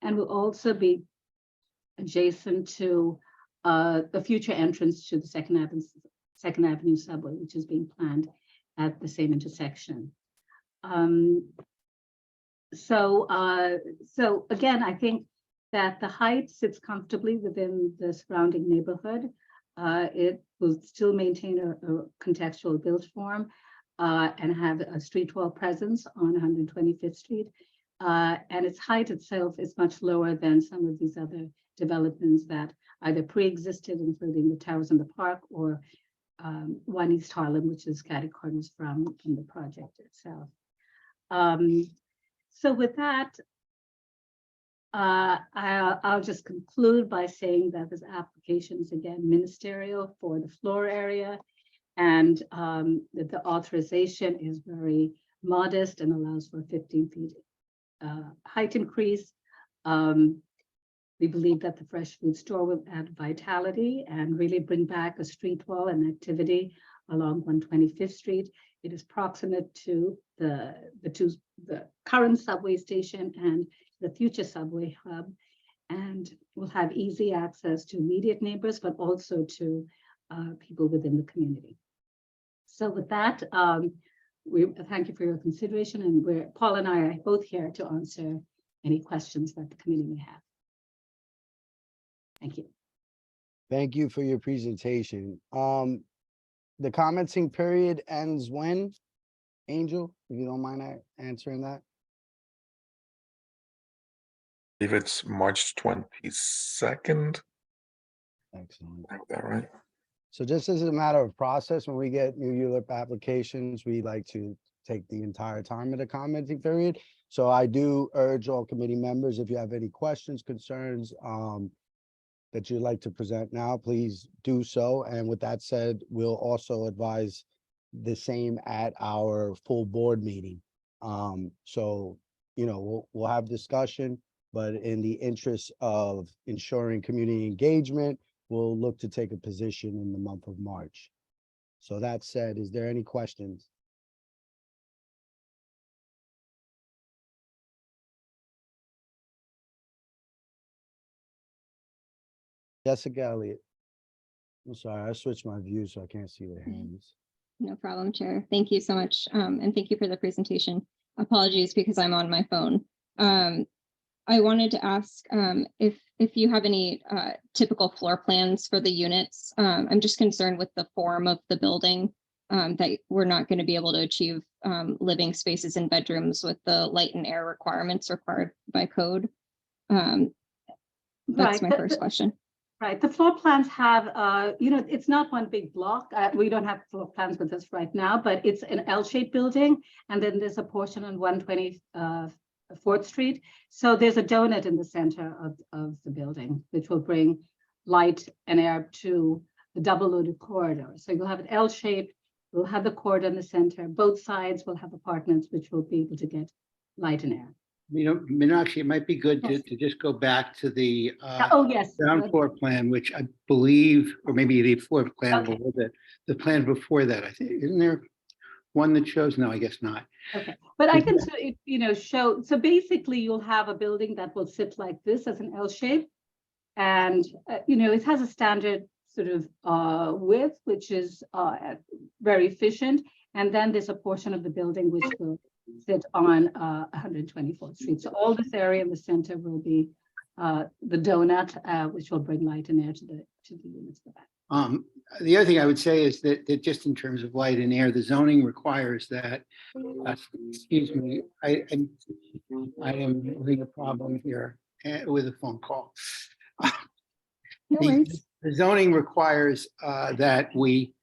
and will also be adjacent to the future entrance to the Second Avenue subway, which is being planned at the same intersection. So again, I think that the height sits comfortably within the surrounding neighborhood. It will still maintain a contextual build form and have a street wall presence on 125th Street. And its height itself is much lower than some of these other developments that either pre-existed, including the Towers in the Park or 1 East Harlem, which is catty corners from the project itself. So with that, I'll just conclude by saying that this application is again ministerial for the floor area, and that the authorization is very modest and allows for 15 feet height increase. We believe that the fresh food store will add vitality and really bring back a street wall and activity along 125th Street. It is proximate to the current subway station and the future subway hub, and will have easy access to immediate neighbors, but also to people within the community. So with that, we thank you for your consideration, and Paul and I are both here to answer any questions that the committee may have. Thank you. Thank you for your presentation. The commenting period ends when? Angel, if you don't mind answering that. If it's March 22nd, Excellent. I have that right? So just as a matter of process, when we get new ULIP applications, we like to take the entire time of the commenting period. So I do urge all committee members, if you have any questions, concerns, that you'd like to present now, please do so. And with that said, we'll also advise the same at our full board meeting. So, you know, we'll have discussion, but in the interest of ensuring community engagement, we'll look to take a position in the month of March. So that said, is there any questions? Jessica Elliott. I'm sorry, I switched my view so I can't see their hands. No problem, Chair. Thank you so much. And thank you for the presentation. Apologies because I'm on my phone. I wanted to ask if you have any typical floor plans for the units. I'm just concerned with the form of the building, that we're not going to be able to achieve living spaces and bedrooms with the light and air requirements required by code. That's my first question. Right, the floor plans have, it's not one big block. We don't have floor plans with us right now, but it's an L-shaped building. And then there's a portion on 124th Street. So there's a donut in the center of the building, which will bring light and air to the double loaded corridor. So you'll have an L-shaped, we'll have the corridor in the center. Both sides will have apartments, which will be able to get light and air. Meenakshi, it might be good Yes. to just go back to the Oh, yes. ground floor plan, which I believe, or maybe the floor plan, Okay. the plan before that, I think, isn't there one that shows? No, I guess not. Okay, but I can, show, so basically you'll have a building that will sit like this as an L shape. And, it has a standard sort of width, which is very efficient. And then there's a portion of the building which will sit on 124th Street. So all this area in the center will be the donut, which will bring light and air to the units in the back. The other thing I would say is that just in terms of light and air, the zoning requires that, excuse me, I am having a problem here with a phone call. No worries. The zoning requires that we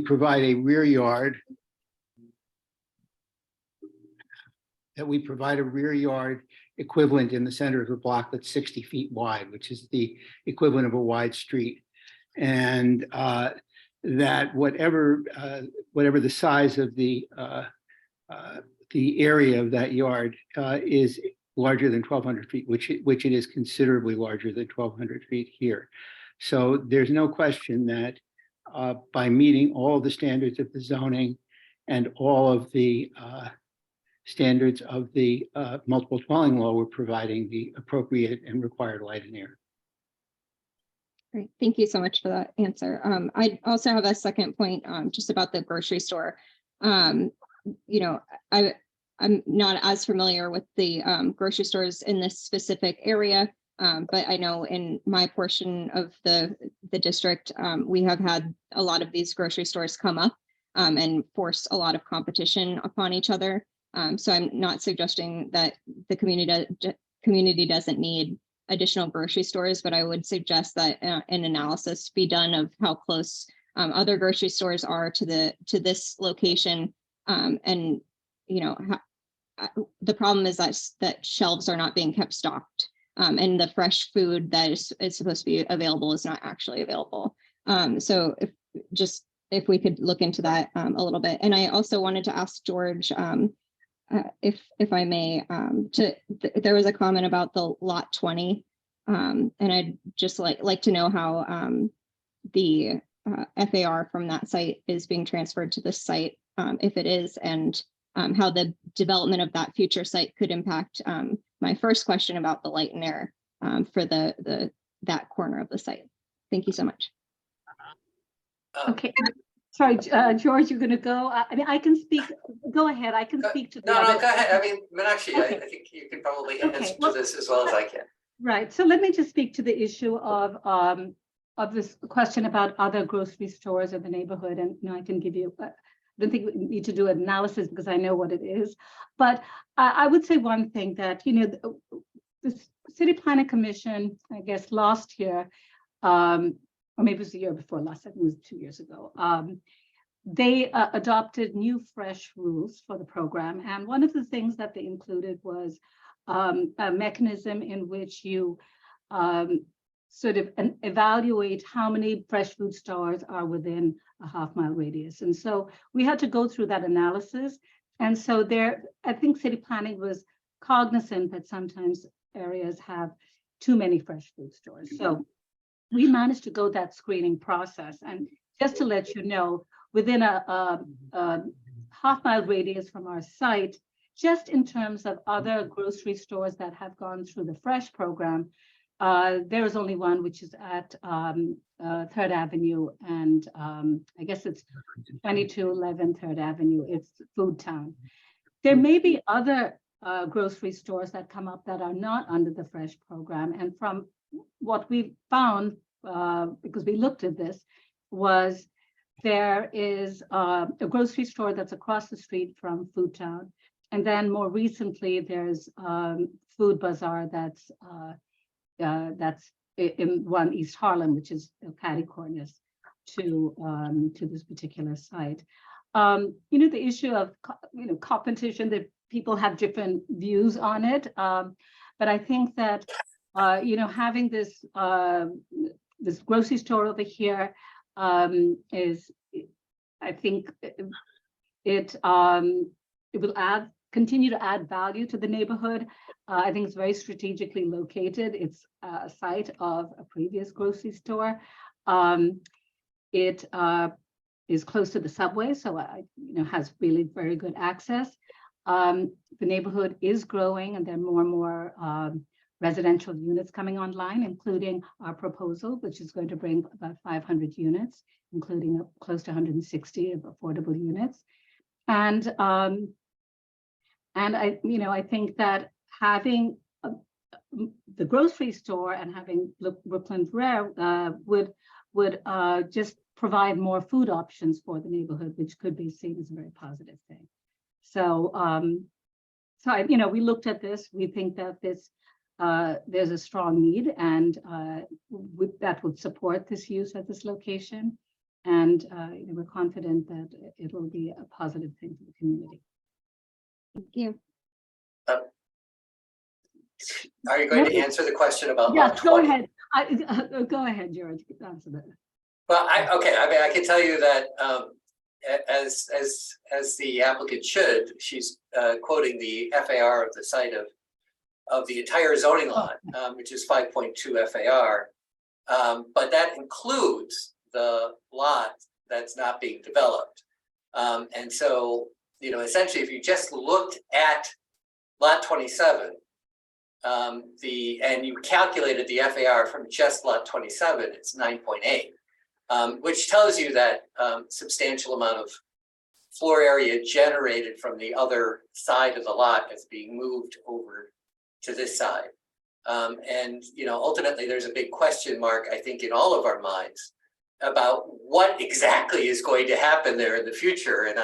provide a rear yard, equivalent in the center of the block that's 60 feet wide, which is the equivalent of a wide street. And that whatever the size of the area of that yard is larger than 1,200 feet, which it is considerably larger than 1,200 feet here. So there's no question that by meeting all the standards of the zoning and all of the standards of the multiple dwelling law, we're providing the appropriate and required light and air. Great. Thank you so much for that answer. I also have a second point just about the grocery store. I'm not as familiar with the grocery stores in this specific area, but I know in my portion of the district, we have had a lot of these grocery stores come up and force a lot of competition upon each other. So I'm not suggesting that the community doesn't need additional grocery stores, but I would suggest that an analysis be done of how close other grocery stores are to this location, and the problem is that shelves are not being kept stocked, and the fresh food that is supposed to be available is not actually available. So if we could look into that a little bit. And I also wanted to ask George, if I may, there was a comment about the lot 20, and I'd just like to know how the FAR from that site is being transferred to this site, if it is, and how the development of that future site could impact my first question about the light and air for that corner of the site. Thank you so much. Okay, sorry, George, you're going to go. I mean, I can speak. Go ahead. I can speak to the No, other. go ahead. I mean, Meenakshi, Okay. I think you can probably Okay, answer well, to this as well as I can. Right. So let me just speak to the issue of this question about other grocery stores in the neighborhood, and I can give you. I don't think we need to do an analysis because I know what it is, but I would say one thing that the City Planning Commission, I guess last year, or maybe it was the year before last, I think it was 2 years ago, they adopted new fresh rules for the program. And one of the things that they included was a mechanism in which you sort of evaluate how many fresh food stores are within a half-mile radius. And so we had to go through that analysis. And so I think city planning was cognizant that sometimes areas have too many fresh food stores. So we managed to go that screening process. And just to let you know, within a half-mile radius from our site, just in terms of other grocery stores that have gone through the Fresh program, there is only one, which is at 3rd Avenue, and I guess it's 2211 3rd Avenue. It's Food Town. There may be other grocery stores that come up that are not under the Fresh program. And from what we found, because we looked at this, was there is a grocery store that's across the street from Food Town. And then more recently, there's Food Bazaar that's in one East Harlem, which is catty corners to this particular site. The issue of competition, that people have different views on it, but I think that having this this grocery store over here is, I think it will add continue to add value to the neighborhood. I think it's very strategically located. It's a site of a previous grocery store. It is close to the subway, so has really very good access. The neighborhood is growing, and there are more and more residential units coming online, including our proposal, which is going to bring about 500 units, including close to 160 of affordable units. And I think that having the grocery store and having Brooklyn Rare would just provide more food options for the neighborhood, which could be seen as a very positive thing. So, we looked at this. We think that there's a strong need, and that would support this use at this location. And we're confident that it will be a positive thing for the community. Thank you. Are you going to answer the question about lot Yes, go 20? ahead. Go ahead, George. Answer that. Well, okay, I mean, I can tell you that as the applicant should, she's quoting the FAR of the site of the entire zoning lot, which is 5.2 FAR. But that includes the lot that's not being developed. And so, essentially, if you just looked at lot 27, and you calculated the FAR from just lot 27, it's 9.8, which tells you that substantial amount of floor area generated from the other side of the lot is being moved over to this side. And ultimately, there's a big question mark, I think, in all of our minds about what exactly is going to happen there in the future. And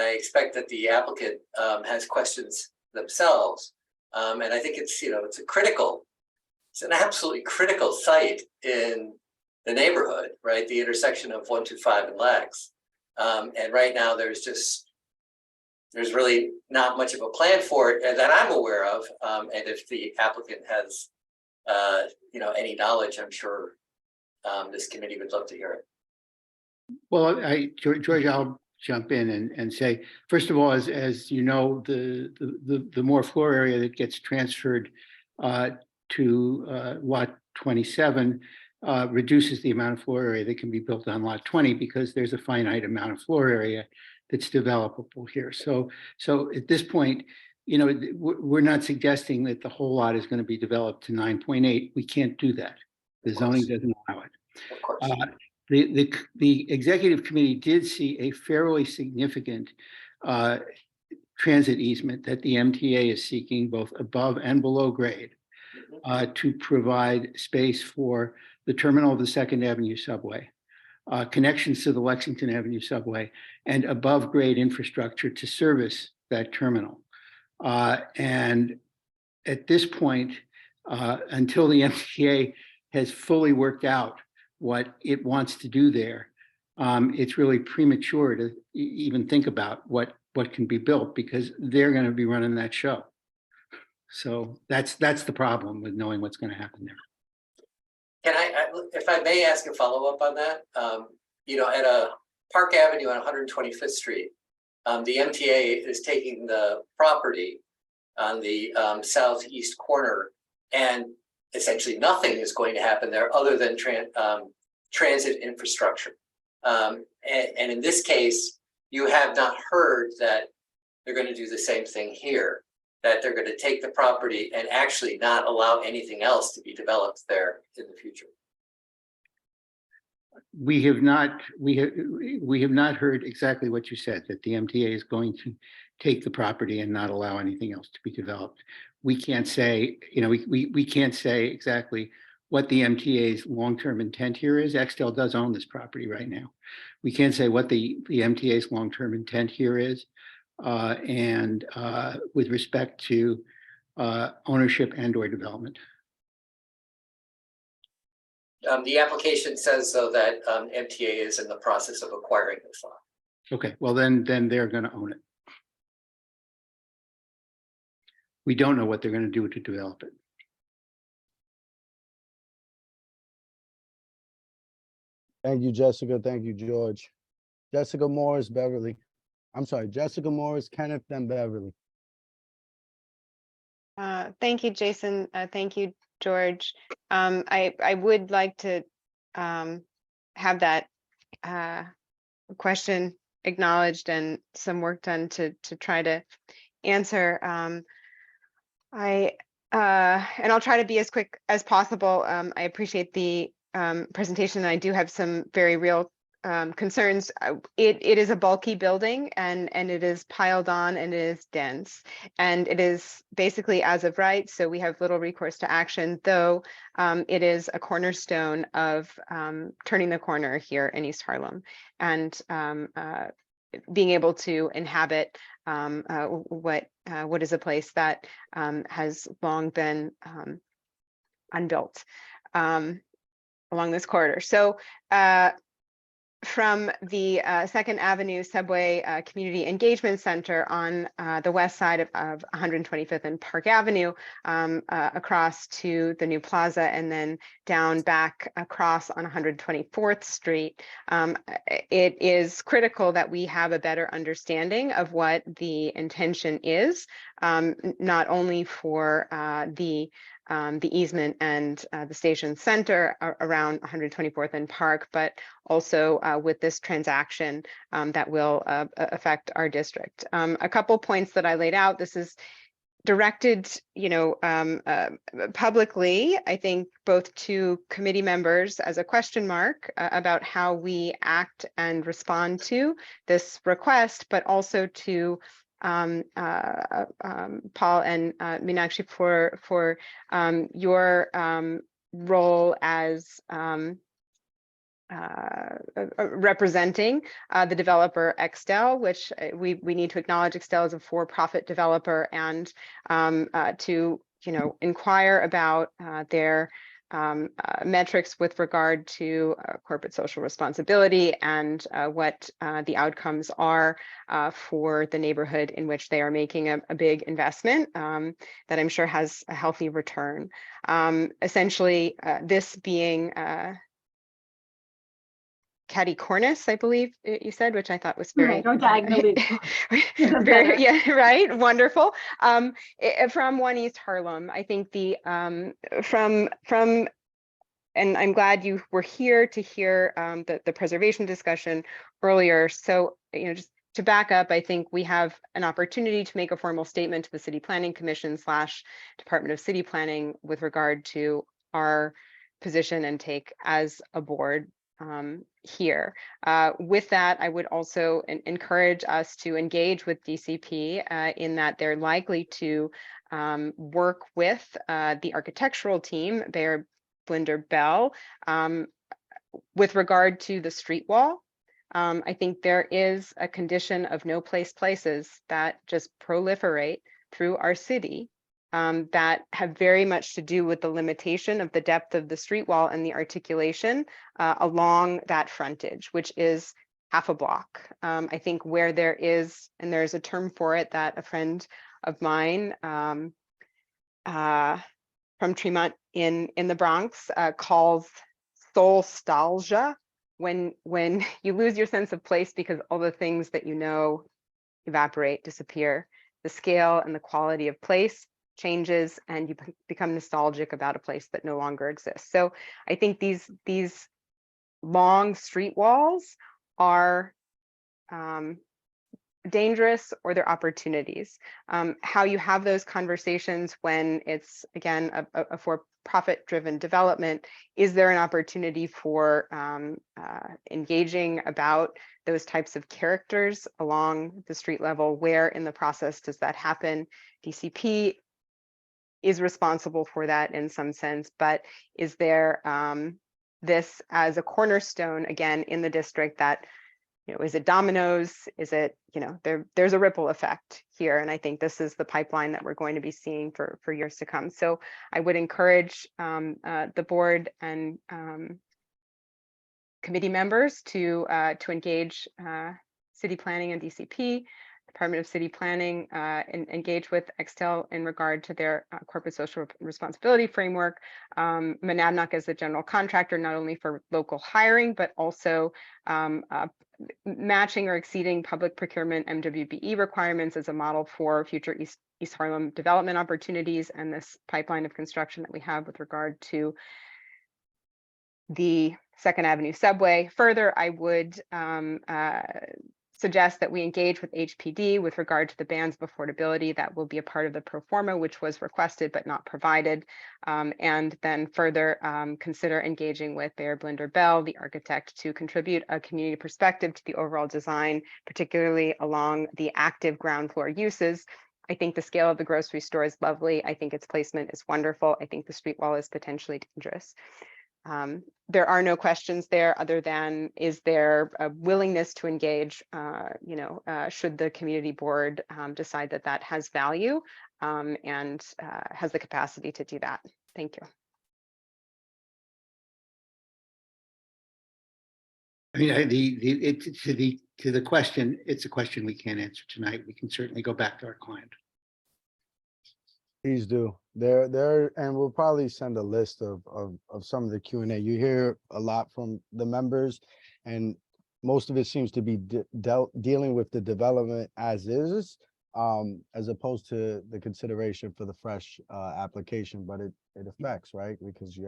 I expect that the applicant has questions themselves. And I think it's it's an absolutely critical site in the neighborhood, right? The intersection of 125 and Lex. And right now there's really not much of a plan for it that I'm aware of. And if the applicant has, any knowledge, I'm sure this committee would love to hear it. Well, George, I'll jump in and say, first of all, as you know, the more floor area that gets transferred to lot 27 reduces the amount of floor area that can be built on lot 20, because there's a finite amount of floor area that's developable here. So at this point, we're not suggesting that the whole lot is going to be developed to 9.8. We can't do that. The zoning doesn't allow it. Of course. The executive committee did see a fairly significant transit easement that the MTA is seeking both above and below grade to provide space for the terminal of the 2nd Avenue subway, connections to the Lexington Avenue subway, and above grade infrastructure to service that terminal. And at this point, until the MTA has fully worked out what it wants to do there, it's really premature to even think about what can be built, because they're going to be running that show. So that's the problem with knowing what's going to happen there. Can if I may ask a follow-up on that, at a Park Avenue on 125th Street, the MTA is taking the property on the southeast corner, and essentially nothing is going to happen there other than transit infrastructure. And in this case, you have not heard that they're going to do the same thing here, that they're going to take the property and actually not allow anything else to be developed there in the future. We have not heard exactly what you said, that the MTA is going to take the property and not allow anything else to be developed. We can't say, we can't say exactly what the MTA's long-term intent here is. Extel does own this property right now. We can't say what the MTA's long-term intent here is. And with respect to ownership and or development. The application says, though, that MTA is in the process of acquiring this lot. Okay, well, then they're going to own it. We don't know what they're going to do to develop it. Thank you, Jessica. Thank you, George. Jessica Morris, Beverly. I'm sorry, Jessica Morris, Kenneth, then Beverly. Thank you, Jason. Thank you, George. I would like to have that question acknowledged and some work done to try to answer. And I'll try to be as quick as possible. I appreciate the presentation. I do have some very real concerns. It is a bulky building and it is piled on and it is dense and it is basically as of right. So we have little recourse to action, though it is a cornerstone of turning the corner here in East Harlem and being able to inhabit what is a place that has long been unbuilt along this corridor. So from the 2nd Avenue Subway Community Engagement Center on the west side of 125th and Park Avenue, across to the new plaza and then down back across on 124th Street. It is critical that we have a better understanding of what the intention is, not only for the easement and the station center around 124th and Park, but also with this transaction that will affect our district. A couple points that I laid out. This is directed, publicly, I think, both to committee members as a question mark about how we act and respond to this request, but also to Paul and Meenakshi for your role as representing the developer Extel, which we need to acknowledge Extel is a for-profit developer, and to inquire about their metrics with regard to corporate social responsibility and what the outcomes are for the neighborhood in which they are making a big investment that I'm sure has a healthy return. Essentially, this being catty cornice, I believe you said, which I thought was very, Right, or diagonally. very, yeah, right, wonderful. From 1 East Harlem, I think the from, and I'm glad you were here to hear the preservation discussion earlier. So, just to back up, I think we have an opportunity to make a formal statement to the City Planning Commission / Department of City Planning with regard to our position and take as a board here. With that, I would also encourage us to engage with DCP in that they're likely to work with the architectural team, Bayer Blinder Bell, with regard to the street wall. I think there is a condition of no place places that just proliferate through our city that have very much to do with the limitation of the depth of the street wall and the articulation along that frontage, which is half a block. I think where there is, and there's a term for it that a friend of mine from Tremont in the Bronx calls soulstalgia, when you lose your sense of place because all the things that evaporate, disappear. The scale and the quality of place changes and you become nostalgic about a place that no longer exists. So I think these long street walls are dangerous, or they're opportunities. How you have those conversations when it's, again, a for-profit driven development, is there an opportunity for engaging about those types of characters along the street level? Where in the process does that happen? DCP is responsible for that in some sense, but is there this as a cornerstone, again, in the district that, is it dominoes? Is it, there's a ripple effect here. And I think this is the pipeline that we're going to be seeing for years to come. So I would encourage the board and committee members to engage city planning and DCP Department of City Planning engage with Extel in regard to their corporate social responsibility framework. Monadnock as the general contractor, not only for local hiring, but also matching or exceeding public procurement MWBE requirements as a model for future East Harlem development opportunities and this pipeline of construction that we have with regard to the Second Avenue subway. Further, I would suggest that we engage with HPD with regard to the bands of affordability that will be a part of the pro forma, which was requested but not provided. And then further consider engaging with Bayer Blinder Bell, the architect, to contribute a community perspective to the overall design, particularly along the active ground floor uses. I think the scale of the grocery store is lovely. I think its placement is wonderful. I think the street wall is potentially dangerous. There are no questions there other than, is there a willingness to engage, should the community board decide that that has value and has the capacity to do that. Thank you. I mean, to the question, it's a question we can't answer tonight. We can certainly go back to our client. Please do. There, and we'll probably send a list of some of the Q&A. You hear a lot from the members, and most of it seems to be dealing with the development as is, as opposed to the consideration for the fresh application. But it affects, right? Because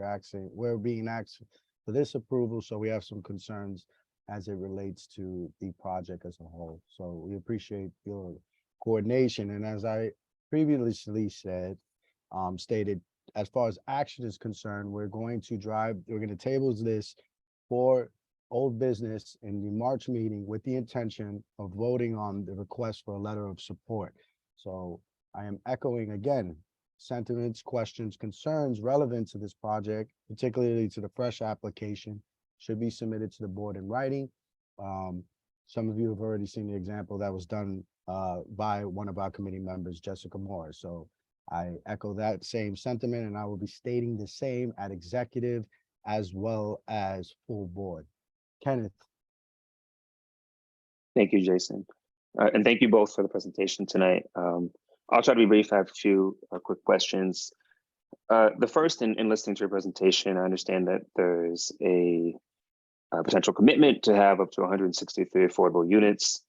we're being asked for this approval, so we have some concerns as it relates to the project as a whole. So we appreciate your coordination, and as I previously stated, as far as action is concerned, we're going to table this for old business in the March meeting with the intention of voting on the request for a letter of support. So I am echoing again, sentiments, questions, concerns relevant to this project, particularly to the fresh application, should be submitted to the board in writing. Some of you have already seen the example that was done by one of our committee members, Jessica Moore. So I echo that same sentiment, and I will be stating the same at executive as well as full board. Kenneth. Thank you, Jason. And thank you both for the presentation tonight. I'll try to be brief. I have a few quick questions. The first, in listening to your presentation, I understand that there's a potential commitment to have up to 163 affordable units.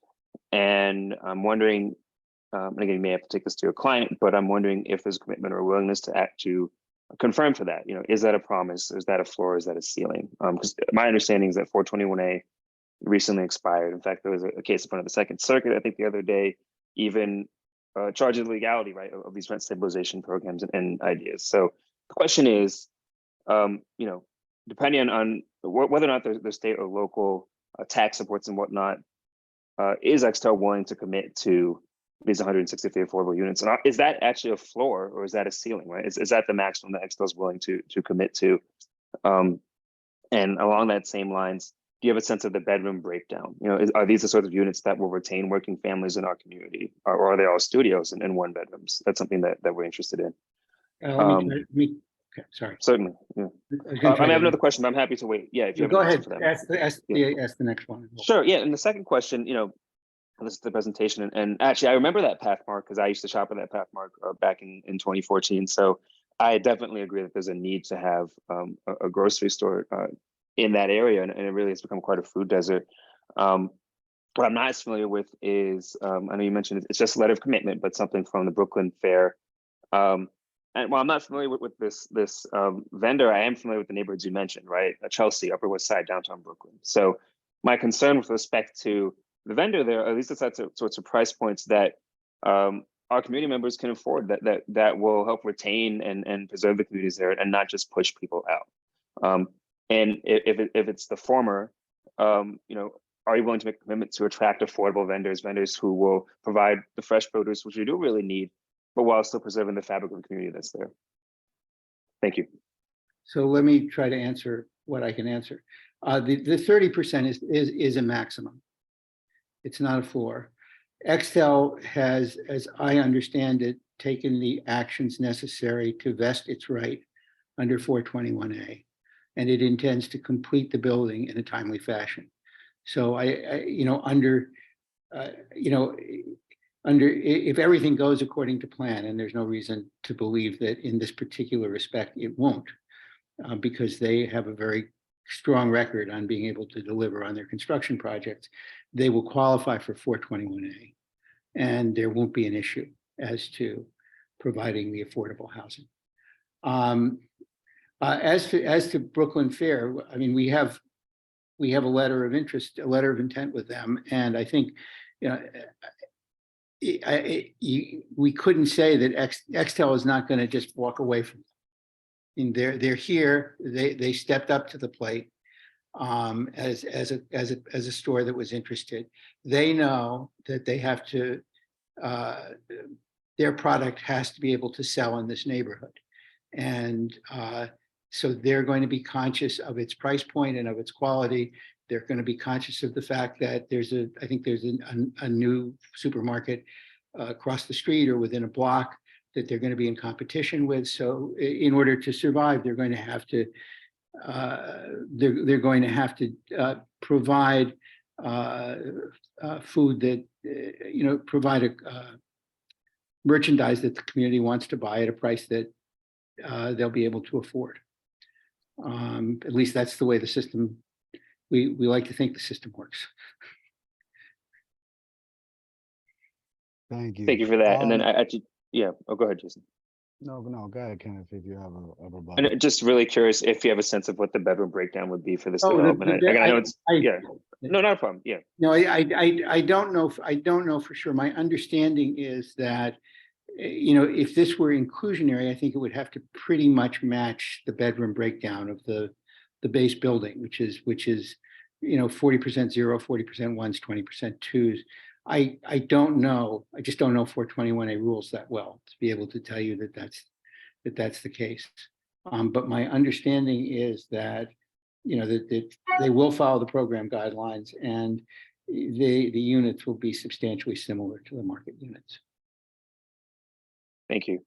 And I'm wondering, and again, you may have to take this to your client, but I'm wondering if there's a commitment or a willingness to act to confirm for that. Is that a promise? Is that a floor? Is that a ceiling? Because my understanding is that 421A recently expired. In fact, there was a case in front of the Second Circuit, I think the other day, even charging the legality, right, of these rent stabilization programs and ideas. So the question is, depending on whether or not there's state or local tax supports and whatnot, is Extel willing to commit to these 163 affordable units? And is that actually a floor, or is that a ceiling, right? Is that the maximum that Extel is willing to commit to? And along that same lines, do you have a sense of the bedroom breakdown? Are these the sort of units that will retain working families in our community, or are they all studios and one bedrooms? That's something that we're interested in. Okay, sorry. Certainly. Yeah. I have another question, but I'm happy to wait. Yeah, if you have go an ahead. answer for that. Ask the next one. Sure. Yeah. And the second question, listen to the presentation, and actually I remember that Pathmark because I used to shop at that Pathmark back in 2014. So I definitely agree that there's a need to have a grocery store in that area, and it really has become quite a food desert. What I'm not as familiar with is, I know you mentioned it's just a letter of commitment, but something from the Brooklyn Fair. And while I'm not familiar with this vendor, I am familiar with the neighborhoods you mentioned, right? Chelsea, Upper West Side, downtown Brooklyn. So my concern with respect to the vendor there, at least it's at sorts of price points that our community members can afford, that will help retain and preserve the communities there and not just push people out. And if it's the former, are you willing to make a commitment to attract affordable vendors who will provide the fresh produce, which we do really need, but while still preserving the fabric of the community that's there? Thank you. So let me try to answer what I can answer. The 30% is a maximum. It's not a floor. Extel has, as I understand it, taken the actions necessary to vest its right under 421A, and it intends to complete the building in a timely fashion. So if everything goes according to plan, and there's no reason to believe that in this particular respect it won't, because they have a very strong record on being able to deliver on their construction projects, they will qualify for 421A. And there won't be an issue as to providing the affordable housing. As to Brooklyn Fair, I mean, we have a letter of interest, a letter of intent with them, and I think, you know, we couldn't say that Extel is not going to just walk away from them. I mean, they're here. They stepped up to the plate as a store that was interested. They know that they have to. Their product has to be able to sell in this neighborhood, and so they're going to be conscious of its price point and of its quality. They're going to be conscious of the fact that I think there's a new supermarket across the street or within a block that they're going to be in competition with. So in order to survive, they're going to have to provide food that provide a merchandise that the community wants to buy at a price that they'll be able to afford. At least that's the way the system. We like to think the system works. Thank you. Thank you for that. And then I actually, yeah, go ahead, Jason. No, go ahead, Kenneth, if you have a And just really curious if you have a sense of what the bedroom breakdown would be for this Oh, development. I know it's, yeah, no, not a problem. Yeah. No, I don't know. I don't know for sure. My understanding is that, if this were inclusionary, I think it would have to pretty much match the bedroom breakdown of the base building, which is 40% zero, 40% ones, 20% twos. I don't know. I just don't know 421A rules that well to be able to tell you that that's the case. But my understanding is that that they will follow the program guidelines, and the units will be substantially similar to the market units. Thank you.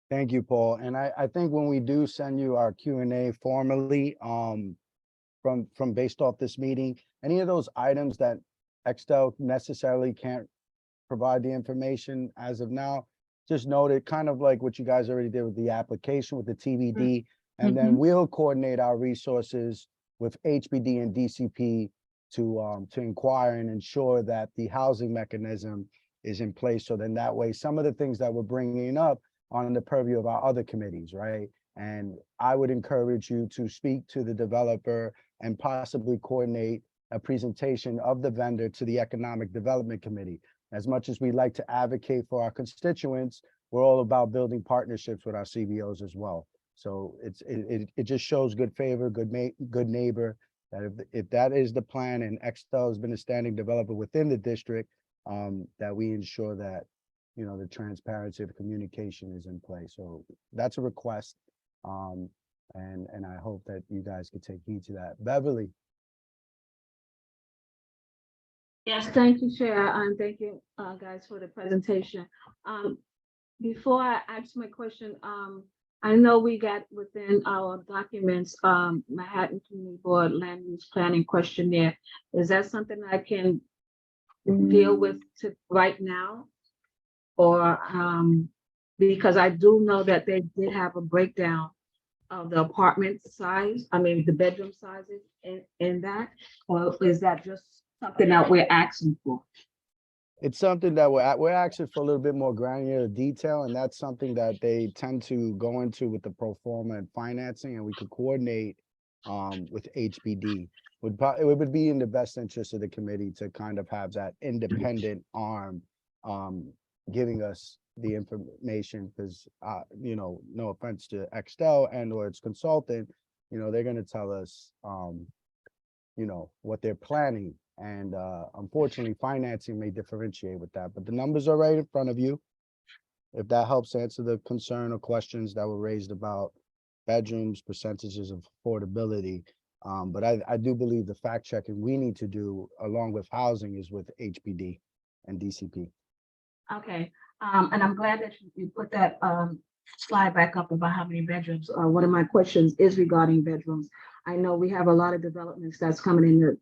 Thank you, Paul. And I think when we do send you our Q&A formally, from based off this meeting, any of those items that Extel necessarily can't provide the information as of now, just note it, kind of like what you guys already did with the application with the TBD, and then we'll coordinate our resources with HBD and DCP to inquire and ensure that the housing mechanism is in place. So then that way, some of the things that we're bringing up on the purview of our other committees, right? And I would encourage you to speak to the developer and possibly coordinate a presentation of the vendor to the Economic Development Committee. As much as we like to advocate for our constituents, we're all about building partnerships with our CBOs as well. So it just shows good favor, good neighbor, that if that is the plan and Extel has been a standing developer within the district, that we ensure that, the transparency of communication is in place. So that's a request. And I hope that you guys could take heed to that. Beverly. Yes, thank you, Chair, and thank you, guys, for the presentation. Before I ask my question, I know we got within our documents, Manhattan Community Board Land Use Planning Questionnaire. Is that something I can deal with right now? Or because I do know that they did have a breakdown of the apartment size, the bedroom sizes in that, or is that just something that we're asking for? It's something that we're asking for a little bit more granular detail, and that's something that they tend to go into with the pro forma and financing, and we could coordinate with HBD. It would be in the best interest of the committee to kind of have that independent arm giving us the information, because no offense to Extel and or its consultant, they're going to tell us what they're planning. And unfortunately, financing may differentiate with that, but the numbers are right in front of you. If that helps answer the concern or questions that were raised about bedrooms, percentages of affordability. But I do believe the fact checking we need to do along with housing is with HBD and DCP. Okay, and I'm glad that you put that slide back up about how many bedrooms. One of my questions is regarding bedrooms. I know we have a lot of developments that's coming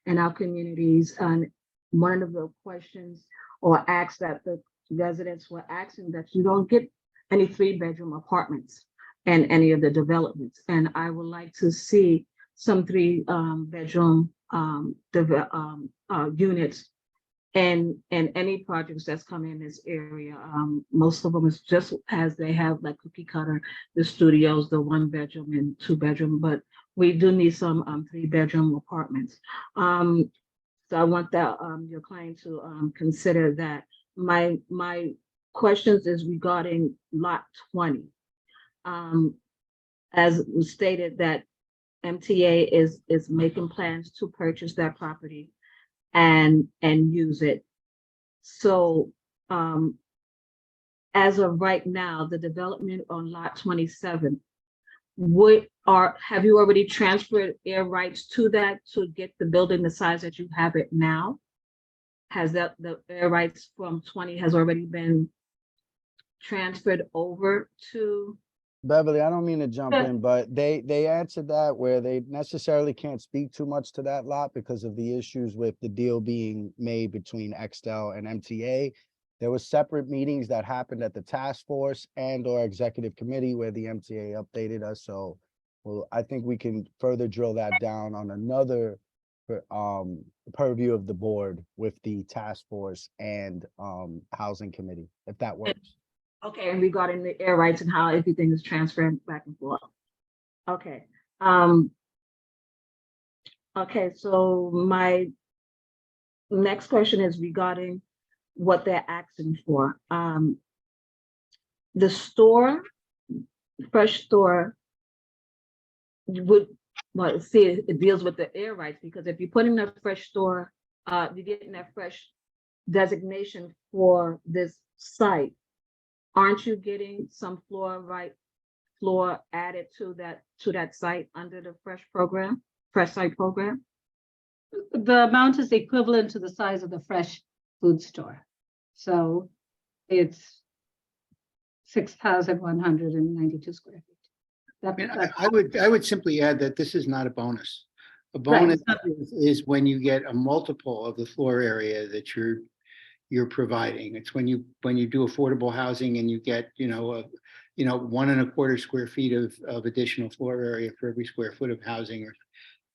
in our communities, and one of the questions or asked that the residents were asking that you don't get any 3-bedroom apartments in any of the developments. And I would like to see some 3-bedroom units and any projects that's coming in this area. Most of them is just as they have like cookie cutter, the studios, the 1-bedroom and 2-bedroom, but we do need some 3-bedroom apartments. So I want that your client to consider that. My questions is regarding lot 20. As was stated that MTA is making plans to purchase that property and use it. So as of right now, the development on lot 27, have you already transferred air rights to that to get the building the size that you have it now? Has the air rights from 20 has already been transferred over to? Beverly, I don't mean to jump in, but they answered that where they necessarily can't speak too much to that lot because of the issues with the deal being made between Extel and MTA. There were separate meetings that happened at the task force and or executive committee where the MTA updated us. So, well, I think we can further drill that down on another purview of the board with the task force and housing committee, if that works. Okay, and regarding the air rights and how everything is transferred back and forth. Okay. Okay, so my next question is regarding what they're asking for. The store, fresh store, would, well, see, it deals with the air rights, because if you put in a fresh store, you're getting that fresh designation for this site. Aren't you getting some floor added to that site under the fresh site program? The amount is equivalent to the size of the fresh food store. So it's 6,192 square feet. I mean, I would simply add that this is not a bonus. A bonus is when you get a multiple of the floor area that you're providing. It's when you do affordable housing and you get 1 1/4 square feet of additional floor area for every square foot of housing,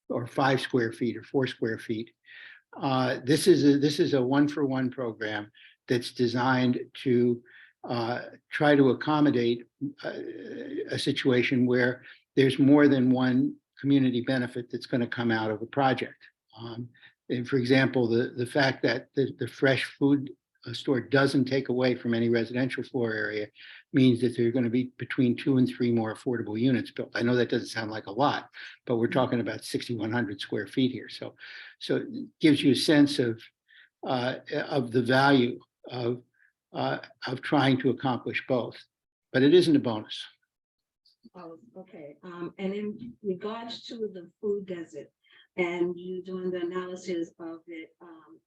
or 5 square feet or 4 square feet. This is a 1-for-1 program that's designed to try to accommodate a situation where there's more than one community benefit that's going to come out of a project. And for example, the fact that the fresh food store doesn't take away from any residential floor area means that there are going to be between 2 and 3 more affordable units built. I know that doesn't sound like a lot, but we're talking about 6,100 square feet here. So it gives you a sense of the value of trying to accomplish both, but it isn't a bonus. Oh, okay. And in regards to the food desert, and you doing the analysis of it,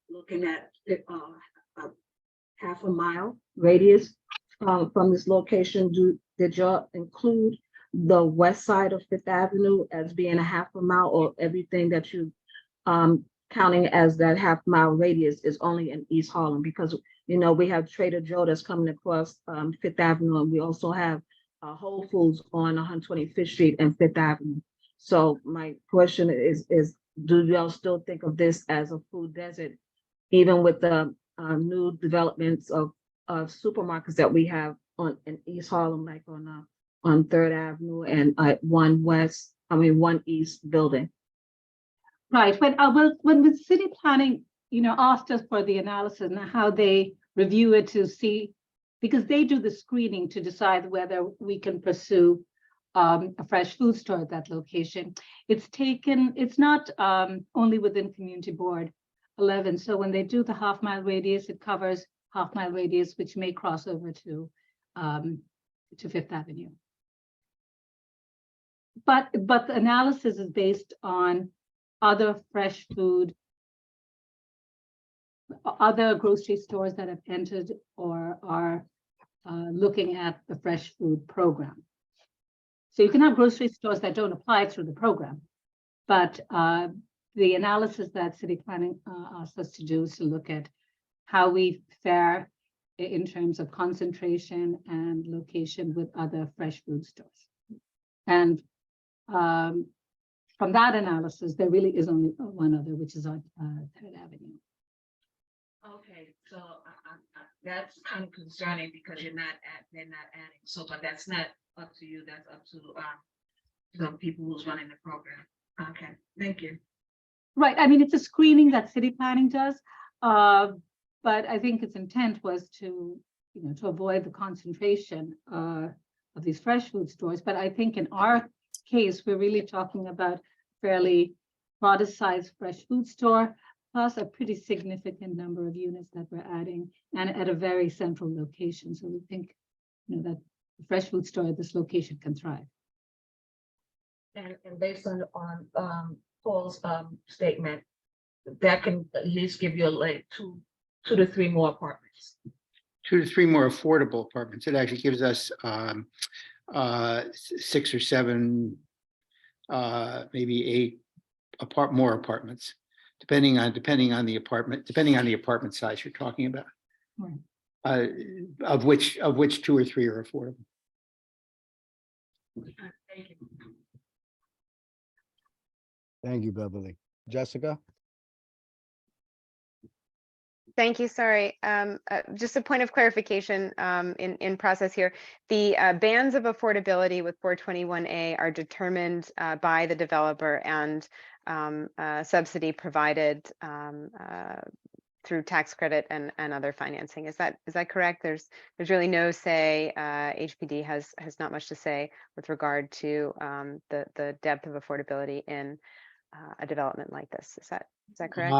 looking at half a mile radius from this location, did you include the west side of 5th Avenue as being a half a mile, or everything that you counting as that half mile radius is only in East Harlem? Because we have Trader Joe that's coming across 5th Avenue, and we also have Whole Foods on 125th Street and 5th Avenue. So my question is do y'all still think of this as a food desert, even with the new developments of supermarkets that we have in East Harlem, like on 3rd Avenue and 1 East building? Right. When the city planning, asked us for the analysis and how they review it to see, because they do the screening to decide whether we can pursue a fresh food store at that location. It's not only within Community Board 11. So when they do the half mile radius, it covers half mile radius, which may cross over to 5th Avenue. But the analysis is based on other fresh food, other grocery stores that have entered or are looking at the fresh food program. So you can have grocery stores that don't apply through the program, but the analysis that city planning asked us to do is to look at how we fare in terms of concentration and location with other fresh food stores. And from that analysis, there really is only one other, which is on Third Avenue. Okay, so that's kind of concerning because they're not adding. So, but that's not up to you. That's up to the people who's running the program. Okay, thank you. Right. I mean, it's a screening that city planning does, but I think its intent was to, to avoid the concentration of these fresh food stores. But I think in our case, we're really talking about fairly modest sized fresh food store, plus a pretty significant number of units that we're adding, and at a very central location. So we think, that the fresh food store at this location can thrive. And based on Paul's statement, that can at least give you like two to three more apartments. 2 to 3 more affordable apartments. It actually gives us 6 or 7, maybe 8 more apartments, depending on the apartment size you're talking about. Right. Of which 2 or 3 are affordable. Thank you. Thank you, Beverly. Jessica? Thank you. Sorry. Just a point of clarification in process here. The bands of affordability with 421A are determined by the developer and subsidy provided through tax credit and other financing. Is that correct? There's really no say. HPD has not much to say with regard to the depth of affordability in a development like this. Is that correct?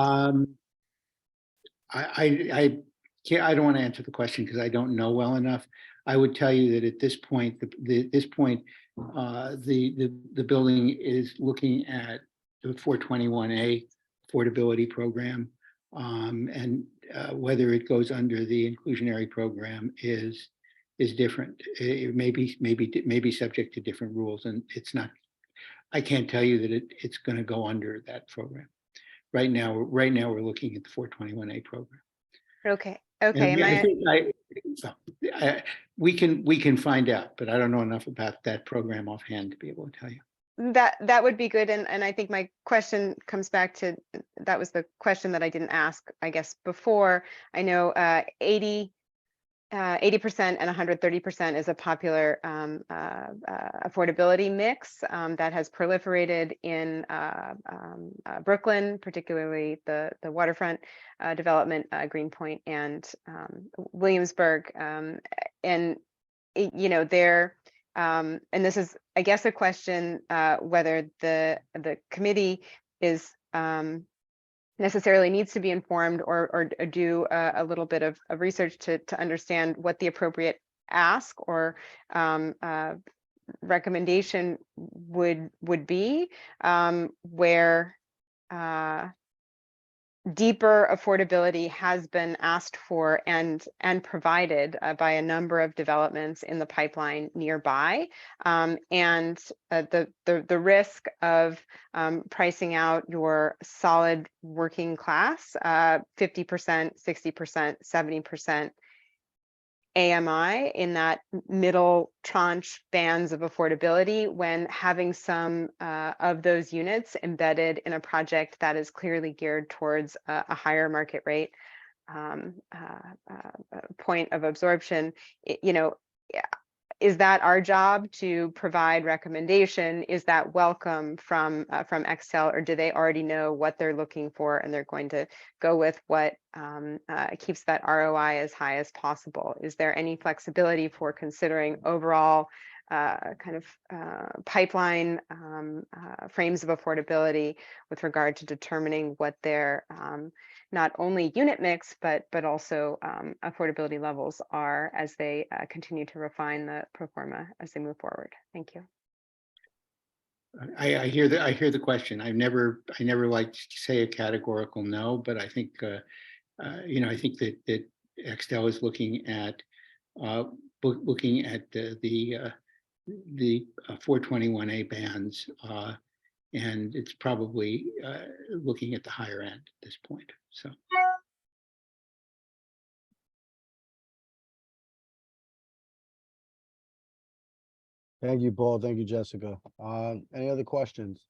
I can't. I don't want to answer the question because I don't know well enough. I would tell you that at this point, the building is looking at the 421A affordability program, and whether it goes under the inclusionary program is different. It may be subject to different rules, and it's not. I can't tell you that it's going to go under that program. Right now we're looking at the 421A program. Okay. We can find out, but I don't know enough about that program offhand to be able to tell you. That would be good. And I think my question comes back to, that was the question that I didn't ask, I guess, before. I know 80% and 130% is a popular affordability mix that has proliferated in Brooklyn, particularly the waterfront development, Greenpoint and Williamsburg. And this is, I guess, a question whether the committee is necessarily needs to be informed or do a little bit of research to understand what the appropriate ask or recommendation would be, where deeper affordability has been asked for and provided by a number of developments in the pipeline nearby, and the risk of pricing out your solid working class 50%, 60%, 70% AMI in that middle tranche bands of affordability when having some of those units embedded in a project that is clearly geared towards a higher market rate point of absorption. Is that our job to provide recommendation? Is that welcome from Excel, or do they already know what they're looking for and they're going to go with what keeps that ROI as high as possible? Is there any flexibility for considering overall kind of pipeline frames of affordability with regard to determining what their not only unit mix, but also affordability levels are as they continue to refine the pro forma as they move forward? Thank you. I hear the question. I never like to say a categorical no, but I think I think that Excel is looking at the 421A bands, and it's probably looking at the higher end at this point. So Thank you, Paul. Thank you, Jessica. Any other questions?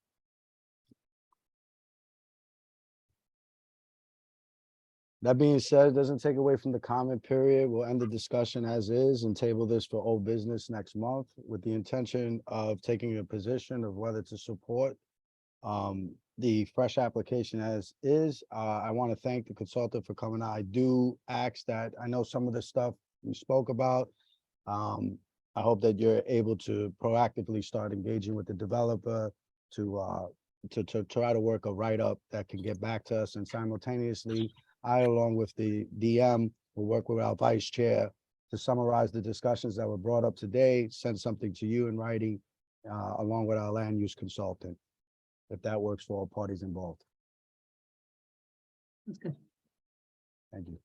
That being said, it doesn't take away from the comment period. We'll end the discussion as is and table this for old business next month with the intention of taking a position of whether to support the fresh application as is. I want to thank the consultant for coming out. I do ask that, I know some of the stuff we spoke about. I hope that you're able to proactively start engaging with the developer to try to work a write-up that can get back to us, and simultaneously, I, along with the DM, will work with our vice chair to summarize the discussions that were brought up today, send something to you in writing, along with our land use consultant, if that works for all parties involved. That's good. Thank you.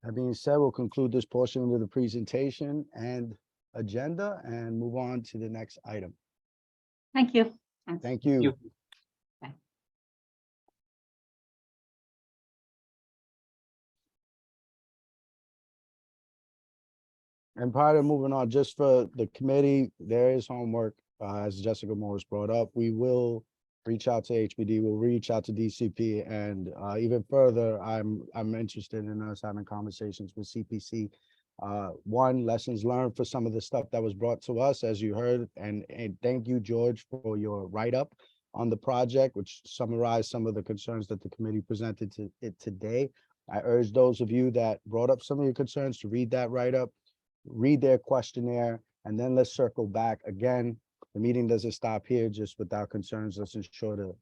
That being said, we'll conclude this portion of the presentation and agenda and move on to the next item. Thank you. Thank you. Bye. And prior to moving on, just for the committee, there is homework, as Jessica Morris brought up. We will reach out to HPD, we'll reach out to DCP, and even further, I'm interested in us having conversations with CPC. One, lessons learned for some of the stuff that was brought to us, as you heard, and thank you, George, for your write-up on the project, which summarized some of the concerns that the committee presented to it today. I urge those of you that brought up some of your concerns to read that write-up, read their questionnaire, and then let's circle back again. The meeting doesn't stop here just with our concerns. Let's ensure to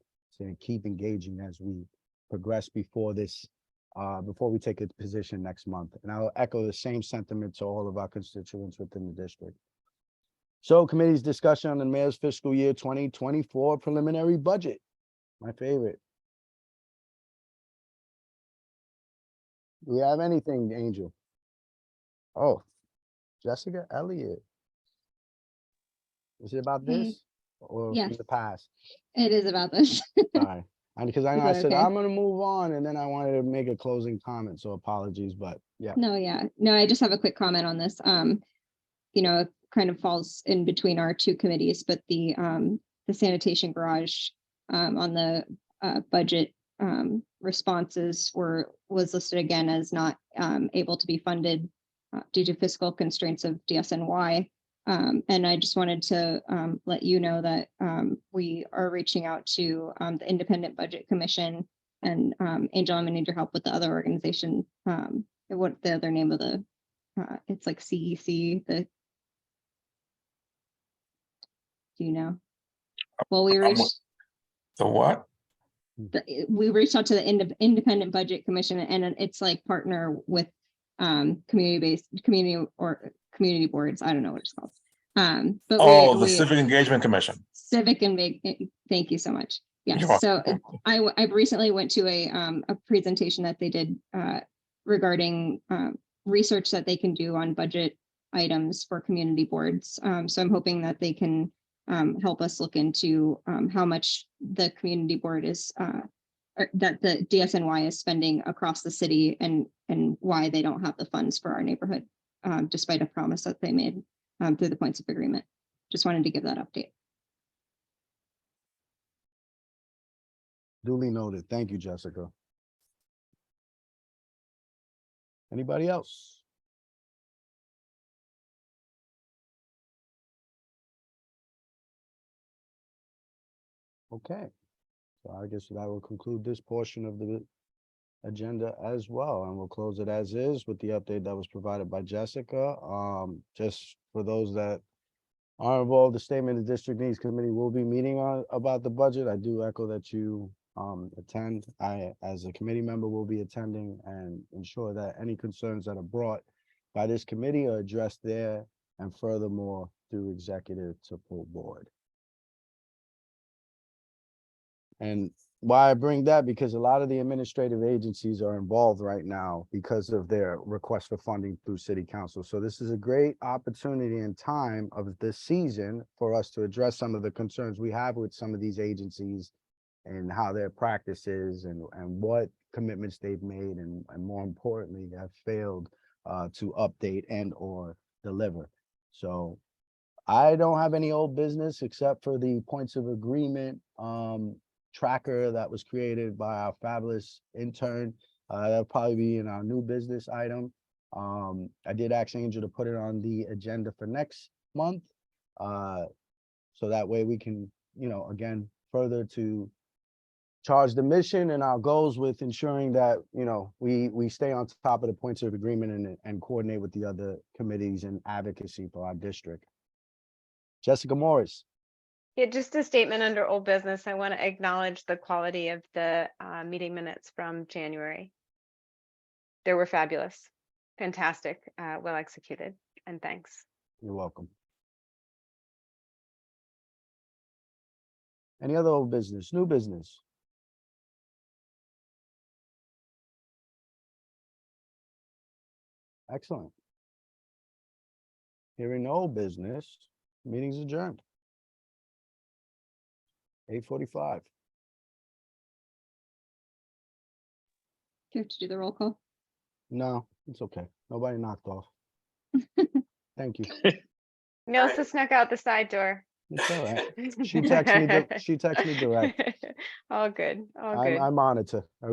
keep engaging as we progress before this, before we take a position next month. And I'll echo the same sentiment to all of our constituents within the district. So committee's discussion on the mayor's fiscal year 2024 preliminary budget, my favorite. Do we have anything, Angel? Oh, Jessica Elliott. Is it about Hey. this or Yes. from the past? It is about this. Sorry. And because I know I Is that said, okay? I'm gonna move on, and then I wanted to make a closing comment, so apologies, but yeah. No, yeah, no, I just have a quick comment on this. You know, it kind of falls in between our two committees, but the sanitation garage on the budget responses was listed again as not able to be funded due to fiscal constraints of DSNY. And I just wanted to let you know that we are reaching out to the Independent Budget Commission, and Angel, I'm gonna need your help with the other organization. What the other name of the, it's like CEC, do you know? Well, we reached, The what? we reached out to the Independent Budget Commission, and it's like partner with community boards. I don't know what it's called. But Oh, the we Civic Engagement Commission. Civic and big, thank you so much. Yes, You're so welcome. I recently went to a presentation that they did regarding research that they can do on budget items for community boards. So I'm hoping that they can help us look into how much the community board is, or that the DSNY is spending across the city, and why they don't have the funds for our neighborhood, despite a promise that they made through the points of agreement. Just wanted to give that update. Duly noted. Thank you, Jessica. Anybody else? Okay, so I guess that will conclude this portion of the agenda as well, and we'll close it as is with the update that was provided by Jessica. Just for those that are involved, the Statement of District Needs Committee will be meeting on about the budget. I do echo that you attend. I, as a committee member, will be attending and ensure that any concerns that are brought by this committee are addressed there, and furthermore through executive to full board. And why I bring that, because a lot of the administrative agencies are involved right now because of their request for funding through city council. So this is a great opportunity and time of this season for us to address some of the concerns we have with some of these agencies and how their practice is, and what commitments they've made, and more importantly, have failed to update and or deliver. So I don't have any old business except for the points of agreement tracker that was created by our fabulous intern. That'll probably be in our new business item. I did ask Angel to put it on the agenda for next month. So that way we can, again, further to charge the mission and our goals with ensuring that, we stay on top of the points of agreement and coordinate with the other committees and advocacy for our district. Jessica Morris. Yeah, just a statement under old business. I want to acknowledge the quality of the meeting minutes from January. They were fabulous, fantastic, well executed, and thanks. You're welcome. Any other old business, new business? Excellent. Hearing no business, meeting's adjourned. 8:45. Do you have to do the roll call? No, it's okay. Nobody knocked off. Thank you. Nelsa snuck out the side door. It's all right. She texted me direct. All good, all I good. monitor. I